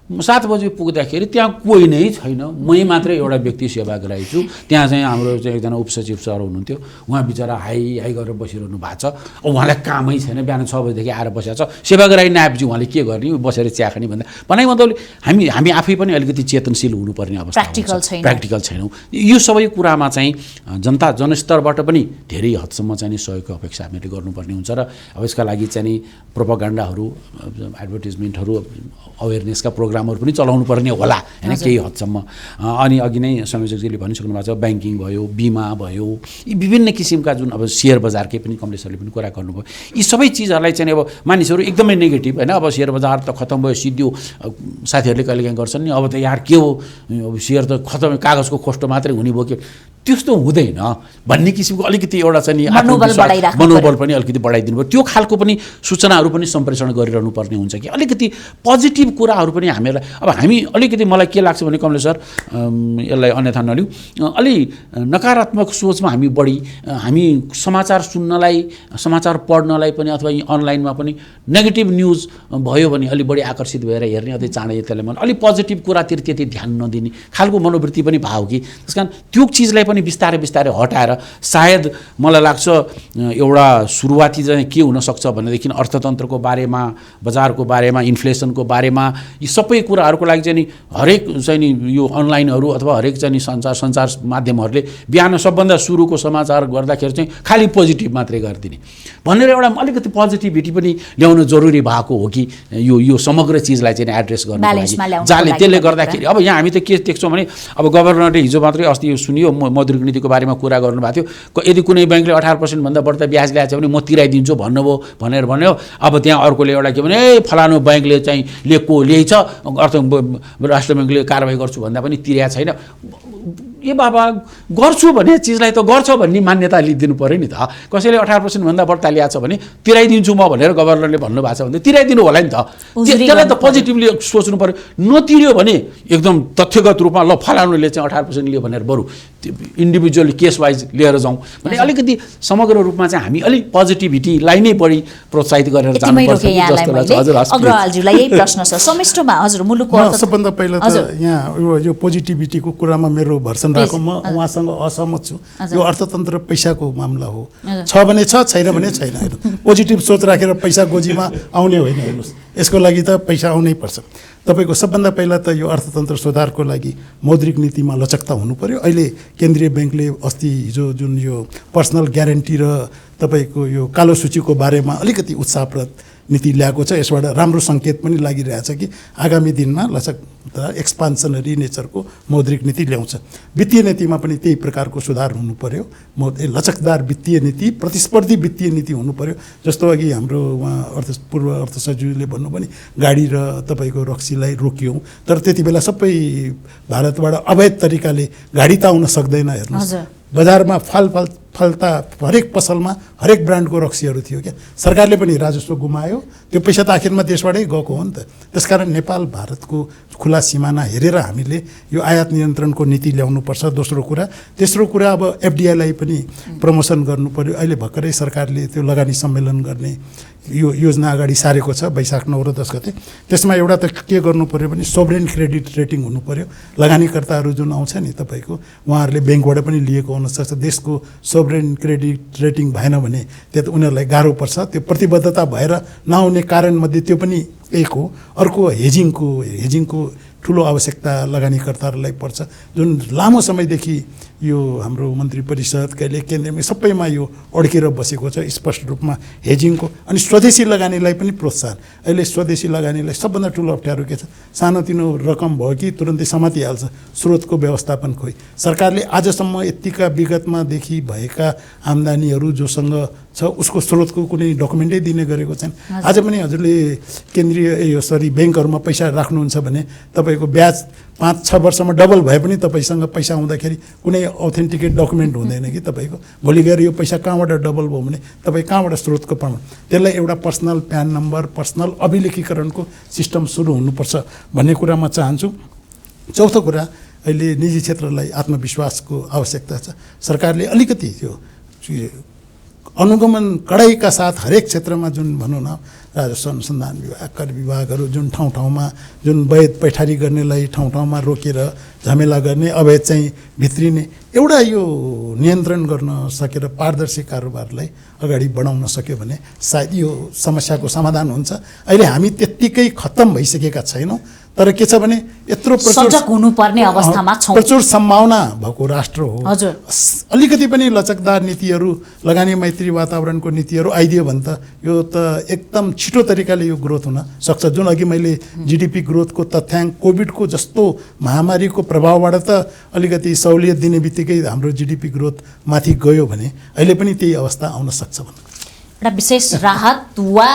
7 बजे पुग्दाखेरि त्यहाँ कोही नै छैन, मै मात्रै एउटा व्यक्ति सेवाग्राही छु। त्यहाँ चाहिँ हाम्रो चाहिँ एकजना उपसचिव सर हुनुहुन्थ्यो, उहाँ बिचरा हाई हाई गरेर बसिरहनु भएको छ। उहाँलाई कामै छैन, बिहान 6 बजेदेखि आएर बसेको छ। सेवाग्राही नआएपछि उहाँले के गर्ने, बसेर चिया खाने भन्दा भनाइ मतलब हामी आफै पनि अलिकति चेतनशील हुनुपर्ने अवस्था, प्र्याक्टिकल छैनौँ। यो सबै कुरामा चाहिँ जनस्तरबाट पनि धेरै हदसम्म चाहिँ सहयोगको अपेक्षा हामीले गर्नुपर्ने हुन्छ र अब यसका लागि चाहिँ प्रोपागान्डाहरू, एडभर्टिजमेन्टहरू, अवेरनेसका प्रोग्रामहरू पनि चलाउनु पर्ने होला हैन केही हदसम्म। अनि अघि नै संयोजकजीले भनिसक्नु भएको छ, ब्याङ्किङ भयो, बिमा भयो, यी विभिन्न किसिमका जुन अब सेयर बजारकै पनि कमलेश्वरले पनि कुरा गर्नुभयो, यी सबै चिजहरूलाई चाहिँ अब मानिसहरू एकदमै नेगेटिभ हैन, अब सेयर बजार त खतम भयो सिद्धियो, साथीहरूले कहिलेकाहीँ गर्छन् नि, अब त यार के हो, अब सेयर त खतम, कागजको खोस्टो मात्रै हुने भयो के, त्यस्तो हुँदैन भन्ने किसिमको अलिकति एउटा चाहिँ मनोबल पनि अलिकति बढाइदिनु भयो। त्यो खालको पनि सूचनाहरू पनि सम्प्रेषण गरिरहनु पर्ने हुन्छ कि अलिकति पोजिटिभ कुराहरू पनि हामीलाई, अब हामी अलिकति मलाई के लाग्छ भने कमलेश्वर, यसलाई अन्यथा नलिउँ, अलि नकारात्मक सोचमा हामी बढी, हामी समाचार सुन्नलाई, समाचार पढ्नलाई पनि अथवा अनलाइनमा पनि नेगेटिभ न्युज भयो भने अलि बढी आकर्षित भएर हेर्ने, अझै चाँडै त्यसलाई मन अलि पोजिटिभ कुरातिर त्यति ध्यान नदिने खालको मनोवृत्ति पनि भयो कि, त्यस कारण त्यो चिजलाई पनि बिस्तारै बिस्तारै हटाएर सायद मलाई लाग्छ एउटा सुरुवाती चाहिँ के हुनसक्छ भनेदेखि अर्थतन्त्रको बारेमा, बजारको बारेमा, इन्फ्लेसनको बारेमा, यी सबै कुराहरूको लागि चाहिँ नि हरेक चाहिँ नि यो अनलाइनहरू अथवा हरेक चाहिँ नि सञ्चार माध्यमहरूले बिहान सबभन्दा सुरुको समाचार गर्दाखेरि चाहिँ खालि पोजिटिभ मात्रै गरिदिने भनेर एउटा अलिकति पोजिटिभिटी पनि ल्याउनु जरुरी भएको हो कि यो समग्र चिजलाई चाहिँ एड्रेस गर्नको लागि जसले त्यसले गर्दाखेरि अब यहाँ हामी त के देख्छौँ भने अब गभर्नरले हिजो मात्रै अस्ति सुनियो मौद्रिक नीतिको बारेमा कुरा गर्नुभएको थियो, यदि कुनै ब्याङ्कले 18% भन्दा बढ्ता ब्याज ल्याएछ भने म तिराइदिन्छु भन्यो। अब त्यहाँ अर्कोले एउटा के भने फलानु ब्याङ्कले चाहिँ ल्याएछ, अर्थ राष्ट्र ब्याङ्कले कारबाही गर्छु भन्दा पनि तिर्या छैन। ए बाबा गर्छु भन्ने चिजलाई त गर्छ भन्ने मान्यता लिइदिनु पऱ्यो नि त। कसैले 18% भन्दा बढ्ता ल्याएछ भने तिराइदिन्छु म भनेर गभर्नरले भन्नुभएको छ भने तिराइदिनु होला नि त। त्यसलाई त पोजिटिभली सोच्नु पऱ्यो। नतिर्यो भने एकदम तथ्यगत रूपमा ल फलानुले चाहिँ 18% लियो भनेर बरु इन्डिभिजुअली केस वाइज लिएर जाउँ भने अलिकति समग्र रूपमा चाहिँ हामी अलिक पोजिटिभिटीलाई नै बढी प्रोत्साहित गरेर जानुपर्छ जस्तो लाग्छ। हजुर अग्रवालज्यूलाई यही प्रश्न छ समिष्टमा। हजुर मुलुकको सबभन्दा पहिला त यहाँ यो पोजिटिभिटीको कुरामा मेरो भर्सन राखौँ, म उहाँसँग असहमत छु। यो अर्थतन्त्र पैसाको मामला हो, छ भने छ, छैन भने छैन। पोजिटिभ सोच राखेर पैसा गोजीमा आउने होइन। हेर्नुहोस्, यसको लागि त पैसा आउनै पर्छ। तपाईँको सबभन्दा पहिला त यो अर्थतन्त्र सुधारको लागि मौद्रिक नीतिमा लचकता हुनु पर्यो। अहिले केन्द्रीय ब्याङ्कले अस्ति हिजो जुन यो पर्सनल ग्यारेन्टी र तपाईँको यो कालो सूचीको बारेमा अलिकति उत्साहप्रद नीति ल्याएको छ। यसबाट राम्रो सङ्केत पनि लागिरहेछ कि आगामी दिनमा लचकता एक्सपान्सनरी नेचरको मौद्रिक नीति ल्याउँछ। वित्तीय नीतिमा पनि त्यही प्रकारको सुधार हुनु पर्यो। लचकदार वित्तीय नीति, प्रतिस्पर्धी वित्तीय नीति हुनु पर्यो। जस्तो अघि हाम्रो उहाँ पूर्व अर्थ सचिवले भन्नुभयो नि, गाडी र तपाईँको रक्सीलाई रोक्यौँ, तर त्यति बेला सबै भारतबाट अवैध तरिकाले गाडी त आउन सक्दैन। हेर्नुहोस्, बजारमा फलता हरेक पसलमा हरेक ब्रान्डको रक्सीहरू थियो क्या। सरकारले पनि राजस्व गुमायो, त्यो पैसा त आखिरमा देशबाटै गएको हो नि त। त्यसकारण नेपाल भारतको खुला सिमाना हेरेर हामीले यो आयात नियन्त्रणको नीति ल्याउनुपर्छ। दोस्रो कुरा, तेस्रो कुरा, अब एफडिआईलाई पनि प्रमोसन गर्नु पर्यो। अहिले भर्खरै सरकारले त्यो लगानी सम्मेलन गर्ने यो योजना अगाडि सारेको छ, वैशाख 9 र 10 गते। त्यसमा एउटा त के गर्नु पर्यो भने सोभरेन क्रेडिट रेटिङ हुनु पर्यो। लगानीकर्ताहरू जुन आउँछ नि तपाईँको, उहाँहरूले ब्याङ्कबाट पनि लिएको हुनसक्छ। देशको सोभरेन क्रेडिट रेटिङ भएन भने त्यो त उनीहरूलाई गाह्रो पर्छ। त्यो प्रतिबद्धता भएर नआउने कारणमध्ये त्यो पनि एक हो। अर्को हेजिङको ठुलो आवश्यकता लगानीकर्ताहरूलाई पर्छ, जुन लामो समयदेखि यो हाम्रो मन्त्री परिषद कहिले केन्द्रमा सबैमा यो अड्केर बसेको छ स्पष्ट रूपमा हेजिङको। अनि स्वदेशी लगानीलाई पनि प्रोत्साहन। अहिले स्वदेशी लगानीलाई सबभन्दा ठुलो अप्ठ्यारो के छ, सानोतिनो रकम भयो कि तुरन्तै समातिहाल्छ। स्रोतको व्यवस्थापन खोइ सरकारले आजसम्म यतिका विगतमादेखि भएका आम्दानीहरू जोसँग छ उसको स्रोतको कुनै डकुमेन्टै दिने गरेको छैन। आज पनि हजुरले केन्द्रीय ब्याङ्कहरूमा पैसा राख्नुहुन्छ भने तपाईँको ब्याज 5-6 वर्षमा डबल भए पनि तपाईँसँग पैसा आउँदाखेरि कुनै अथेन्टिकेट डकुमेन्ट हुँदैन कि तपाईँको। भोलि गएर यो पैसा कहाँबाट डबल भयो भने तपाईँ कहाँबाट स्रोतको प्रमाण, त्यसलाई एउटा पर्सनल प्यान नम्बर, पर्सनल अभिलेखीकरणको सिस्टम सुरु हुनुपर्छ भन्ने कुरा म चाहन्छु। चौथो कुरा, अहिले निजी क्षेत्रलाई आत्मविश्वासको आवश्यकता छ। सरकारले अलिकति त्यो अनुगमन कडाइका साथ हरेक क्षेत्रमा जुन भनौँ न राजस्व अनुसन्धान विभाग कर विभागहरू जुन ठाउँ ठाउँमा जुन वैध पैठारी गर्नेलाई ठाउँ ठाउँमा रोकेर झमेला गर्ने अवैध चाहिँ भित्रिने एउटा यो नियन्त्रण गर्न सकेर पारदर्शी कारोबारलाई अगाडि बढाउन सक्यो भने सायद यो समस्याको समाधान हुन्छ। अहिले हामी त्यत्तिकै खत्तम भइसकेका छैनौँ, तर के छ भने यत्रो सजग हुनुपर्ने अवस्थामा छौँ। प्रचुर सम्भावना भएको राष्ट्र हो। हजुर, अलिकति पनि लचकदार नीतिहरू, लगानी मैत्री वातावरणको नीतिहरू आइदियो भने त यो त एकदम छिटो तरिकाले यो ग्रोथ हुन सक्छ। जुन अघि मैले जीडीपी ग्रोथको तथ्याङ्क कोभिडको जस्तो महामारीको प्रभावबाट त अलिकति सहुलियत दिने बित्तिकै हाम्रो जीडीपी ग्रोथ माथि गयो भने अहिले पनि त्यही अवस्था आउन सक्छ भन्नु। एउटा विशेष राहत वा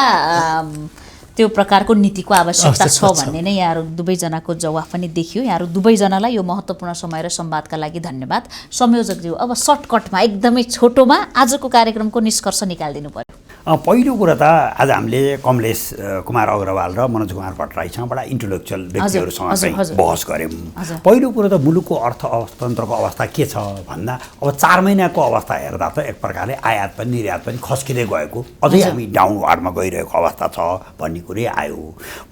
त्यो प्रकारको नीतिको आवश्यकता छ भन्ने नै यहाँहरू दुवैजनाको जवाफ पनि देखियो। यहाँहरू दुवैजनालाई यो महत्त्वपूर्ण समय र संवादका लागि धन्यवाद। संयोजकज्यू, अब सर्टकटमा एकदमै छोटोमा आजको कार्यक्रमको निष्कर्ष निकालिदिनु पर्यो। पहिलो कुरा त आज हामीले कमलेश कुमार अग्रवाल र मनोज कुमार भट्टराईसँग बडा इन्टेलेक्चुअल व्यक्तिहरूसँग चाहिँ बहस गऱ्यौँ। पहिलो कुरो त मुलुकको अर्थतन्त्रको अवस्था के छ भन्दा अब 4 महिनाको अवस्था हेर्दा त एक प्रकारले आयात पनि निर्यात पनि खस्किँदै गएको, अझै हामी डाउनवार्डमा गइरहेको अवस्था छ भन्ने कुरै आयो।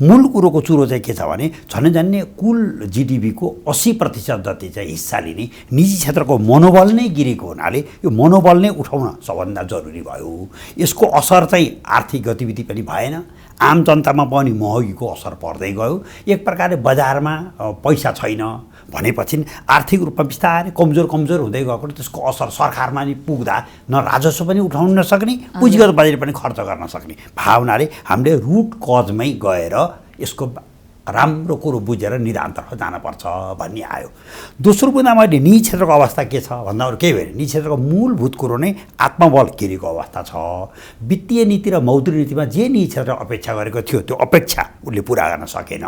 मूल कुरोको चुरो चाहिँ के छ भने झन्नै कुल जीडीपीको 80% जति चाहिँ हिस्सा लिने निजी क्षेत्रको मनोबल नै गिरेको हुनाले यो मनोबल नै उठाउन सबभन्दा जरुरी भयो। यसको असर चाहिँ आर्थिक गतिविधि पनि भएन, आम जनतामा पनि महँगीको असर पर्दै गयो। एक प्रकारले बजारमा पैसा छैन भनेपछि आर्थिक रूपमा बिस्तारै कमजोर हुँदै गएको, त्यसको असर सरकारमा नि पुग्दा न राजस्व पनि उठाउन नसक्ने, पुँजीगत बजेट पनि खर्च गर्न सक्ने भावनाले हामीले रुट कजमै गएर यसको राम्रो कुरो बुझेर निदानतर्फ जानुपर्छ भन्ने आयो। दोस्रो कुरा मैले निजी क्षेत्रको अवस्था के छ भन्दा अरू केही भएन। निजी क्षेत्रको मूलभूत कुरो नै आत्मबल गिरेको अवस्था छ। वित्तीय नीति र मौद्रिक नीतिमा जे निजी क्षेत्र अपेक्षा गरेको थियो त्यो अपेक्षा उसले पुरा गर्न सकेन।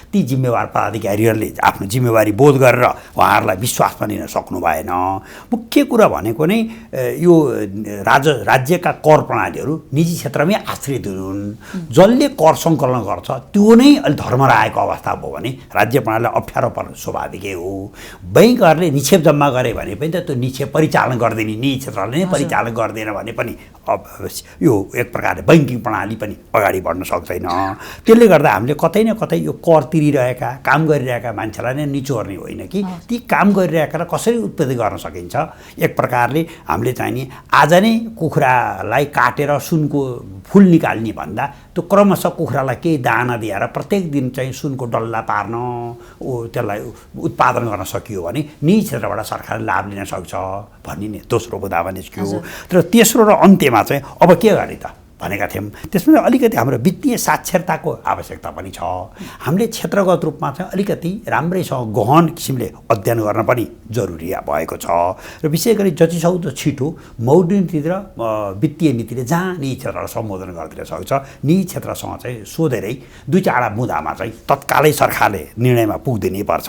ती जिम्मेवार पदाधिकारीहरूले आफ्नो जिम्मेवारी बोध गरेर उहाँहरूलाई विश्वासमा लिन सक्नु भएन। मुख्य कुरा भनेको नै यो राज्यका कर प्रणालीहरू निजी क्षेत्रमै आश्रित हुन्। जसले कर सङ्कलन गर्छ त्यो नै अलि धर्मराज आएको अवस्था भयो भने राज्य प्रणालीलाई अप्ठ्यारो पर्नु स्वाभाविकै हो। बैंकहरूले निक्षेप जम्मा गरे भने पनि त त्यो निक्षेप परिचालन गर्दैन, निजी क्षेत्रले नै परिचालन गर्दैन भने पनि यो एक प्रकारले बैंकिङ प्रणाली पनि अगाडि बढ्न सक्दैन। त्यसले गर्दा हामीले कतै न कतै यो कर तिरिरहेका काम गरिरहेका मान्छेलाई नै निचोर्ने होइन कि ती काम गरिरहेकालाई कसरी उत्पत्ति गर्न सकिन्छ। एक प्रकारले हामीले चाहिँ नि आज नै कुखुरालाई काटेर सुनको फुल निकाल्ने भन्दा त्यो क्रमशः कुखुरालाई केही दाना दिएर प्रत्येक दिन चाहिँ सुनको डल्ला पार्न त्यसलाई उत्पादन गर्न सकियो भने निजी क्षेत्रबाट सरकारले लाभ लिन सक्छ भन्ने नै दोस्रो बुदामा निस्क्यो। तर तेस्रो र अन्त्यमा चाहिँ अब के गर्ने त भनेका थियौँ। त्यसमा अलिकति हाम्रो वित्तीय साक्षरताको आवश्यकता पनि छ। हामीले क्षेत्रगत रूपमा चाहिँ अलिकति राम्रैसँग गहन किसिमले अध्ययन गर्न पनि जरुरी भएको छ र विशेष गरी जतिसक्दो छिटो मौद्रिक नीति र वित्तीय नीतिले जहाँ निजी क्षेत्रलाई सम्बोधन गरिदिन सक्छ निजी क्षेत्रसँग चाहिँ सोधेरै 2-4 मुद्दामा चाहिँ तत्कालै सरकारले निर्णयमा पुगिदिनै पर्छ।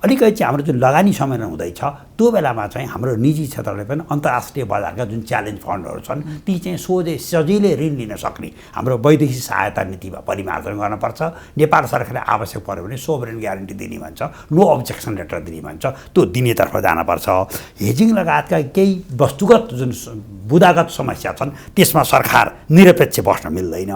अलिकति चाहिँ हाम्रो जुन लगानी सम्मेलन हुँदैछ त्यो बेलामा चाहिँ हाम्रो निजी क्षेत्रले पनि अन्तर्राष्ट्रिय बजारका जुन च्यालेन्ज फन्डहरू छन् ती चाहिँ सजिलै ऋण लिन सक्ने हाम्रो वैदेशिक सहायता नीतिमा परिमार्जन गर्नुपर्छ। नेपाल सरकारले आवश्यक पर्यो भने सोभरेन ग्यारेन्टी दिने भन्छ, नो अब्जेक्सन लेटर दिने भन्छ, त्यो दिनेतर्फ जानुपर्छ। हेजिङ लगायतका केही वस्तुगत जुन बुदागत समस्या छन् त्यसमा सरकार निरपेक्ष बस्न मिल्दैन।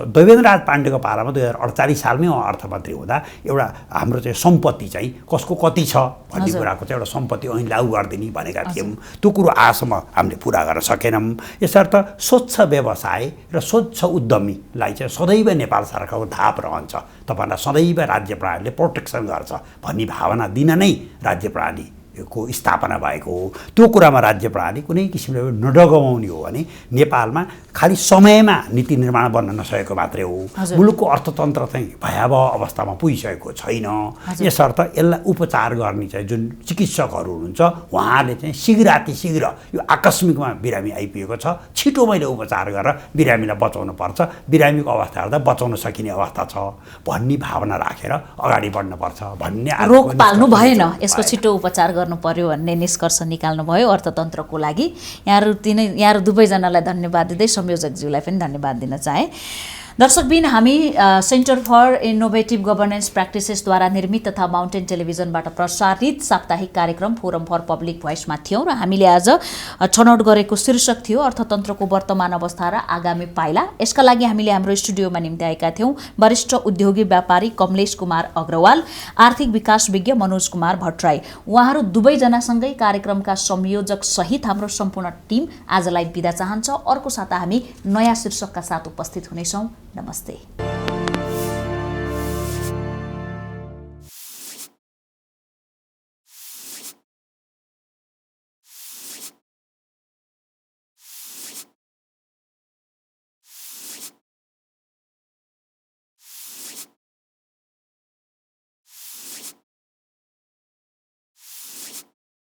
देवेन्द्रनाथ पाण्डेको पालामा 2048 सालमै अर्थमन्त्री हुँदा एउटा हाम्रो चाहिँ सम्पत्ति चाहिँ कसको कति छ भन्ने कुराको चाहिँ एउटा सम्पत्ति ऐन लागू गरिदिने भनेका थियौँ। त्यो कुरो आजसम्म हामीले पुरा गर्न सकेनौँ। यसर्थ स्वच्छ व्यवसाय र स्वच्छ उद्यमीलाई चाहिँ सदैव नेपाल सरकारको धाप रहन्छ। तपाईँलाई सदैव राज्य प्रणालीले प्रोटेक्सन गर्छ भन्ने भावना दिन नै राज्य प्रणाली को स्थापना भएको हो। त्यो कुरामा राज्य प्रणाली कुनै किसिमले नडगमाउने हो भने नेपालमा खालि समयमा नीति निर्माण बन्न नसकेको मात्रै हो। मुलुकको अर्थतन्त्र चाहिँ भयावह अवस्थामा पुगिसकेको छैन। यसर्थ यसलाई उपचार गर्ने चाहिँ जुन चिकित्सकहरू हुनुहुन्छ उहाँहरूले चाहिँ शीघ्र यो आकस्मिकमा बिरामी आइपुगेको छ, छिटो मैले उपचार गरेर बिरामीलाई बचाउनु पर्छ, बिरामीको अवस्था हेर्दा बचाउन सकिने अवस्था छ भन्ने भावना राखेर अगाडि बढ्नुपर्छ भन्ने रोग पाल्नु भएन, यसको छिटो उपचार गर्नु पर्यो भन्ने निष्कर्ष निकाल्नु भयो अर्थतन्त्रको लागि। यहाँहरू दुवैजनालाई धन्यवाद दिँदै संयोजकज्यूलाई पनि धन्यवाद दिन चाहे। दर्शकबिन हामी सेन्टर फर इनोभेटिभ गभर्नेन्स प्र्याक्टिसेसद्वारा निर्मित तथा माउन्टेन टेलिभिजनबाट प्रसारित साप्ताहिक कार्यक्रम फोरम फर पब्लिक भोइसमा थियौँ र हामीले आज छनौट गरेको शीर्षक थियो अर्थतन्त्रको वर्तमान अवस्था र आगामी पाइला। यसका लागि हामीले हाम्रो स्टुडियोमा निम्ति आएका थियौँ वरिष्ठ उद्योगी व्यापारी कमलेश कुमार अग्रवाल, आर्थिक विकास विज्ञ मनोज कुमार भट्टराई। उहाँहरू दुवैजनासँगै कार्यक्रमका संयोजक सहित हाम्रो सम्पूर्ण टिम आजलाई बिदा चाहन्छ। अर्को साता हामी नयाँ शीर्षकका साथ उपस्थित हुनेछौँ। नमस्ते।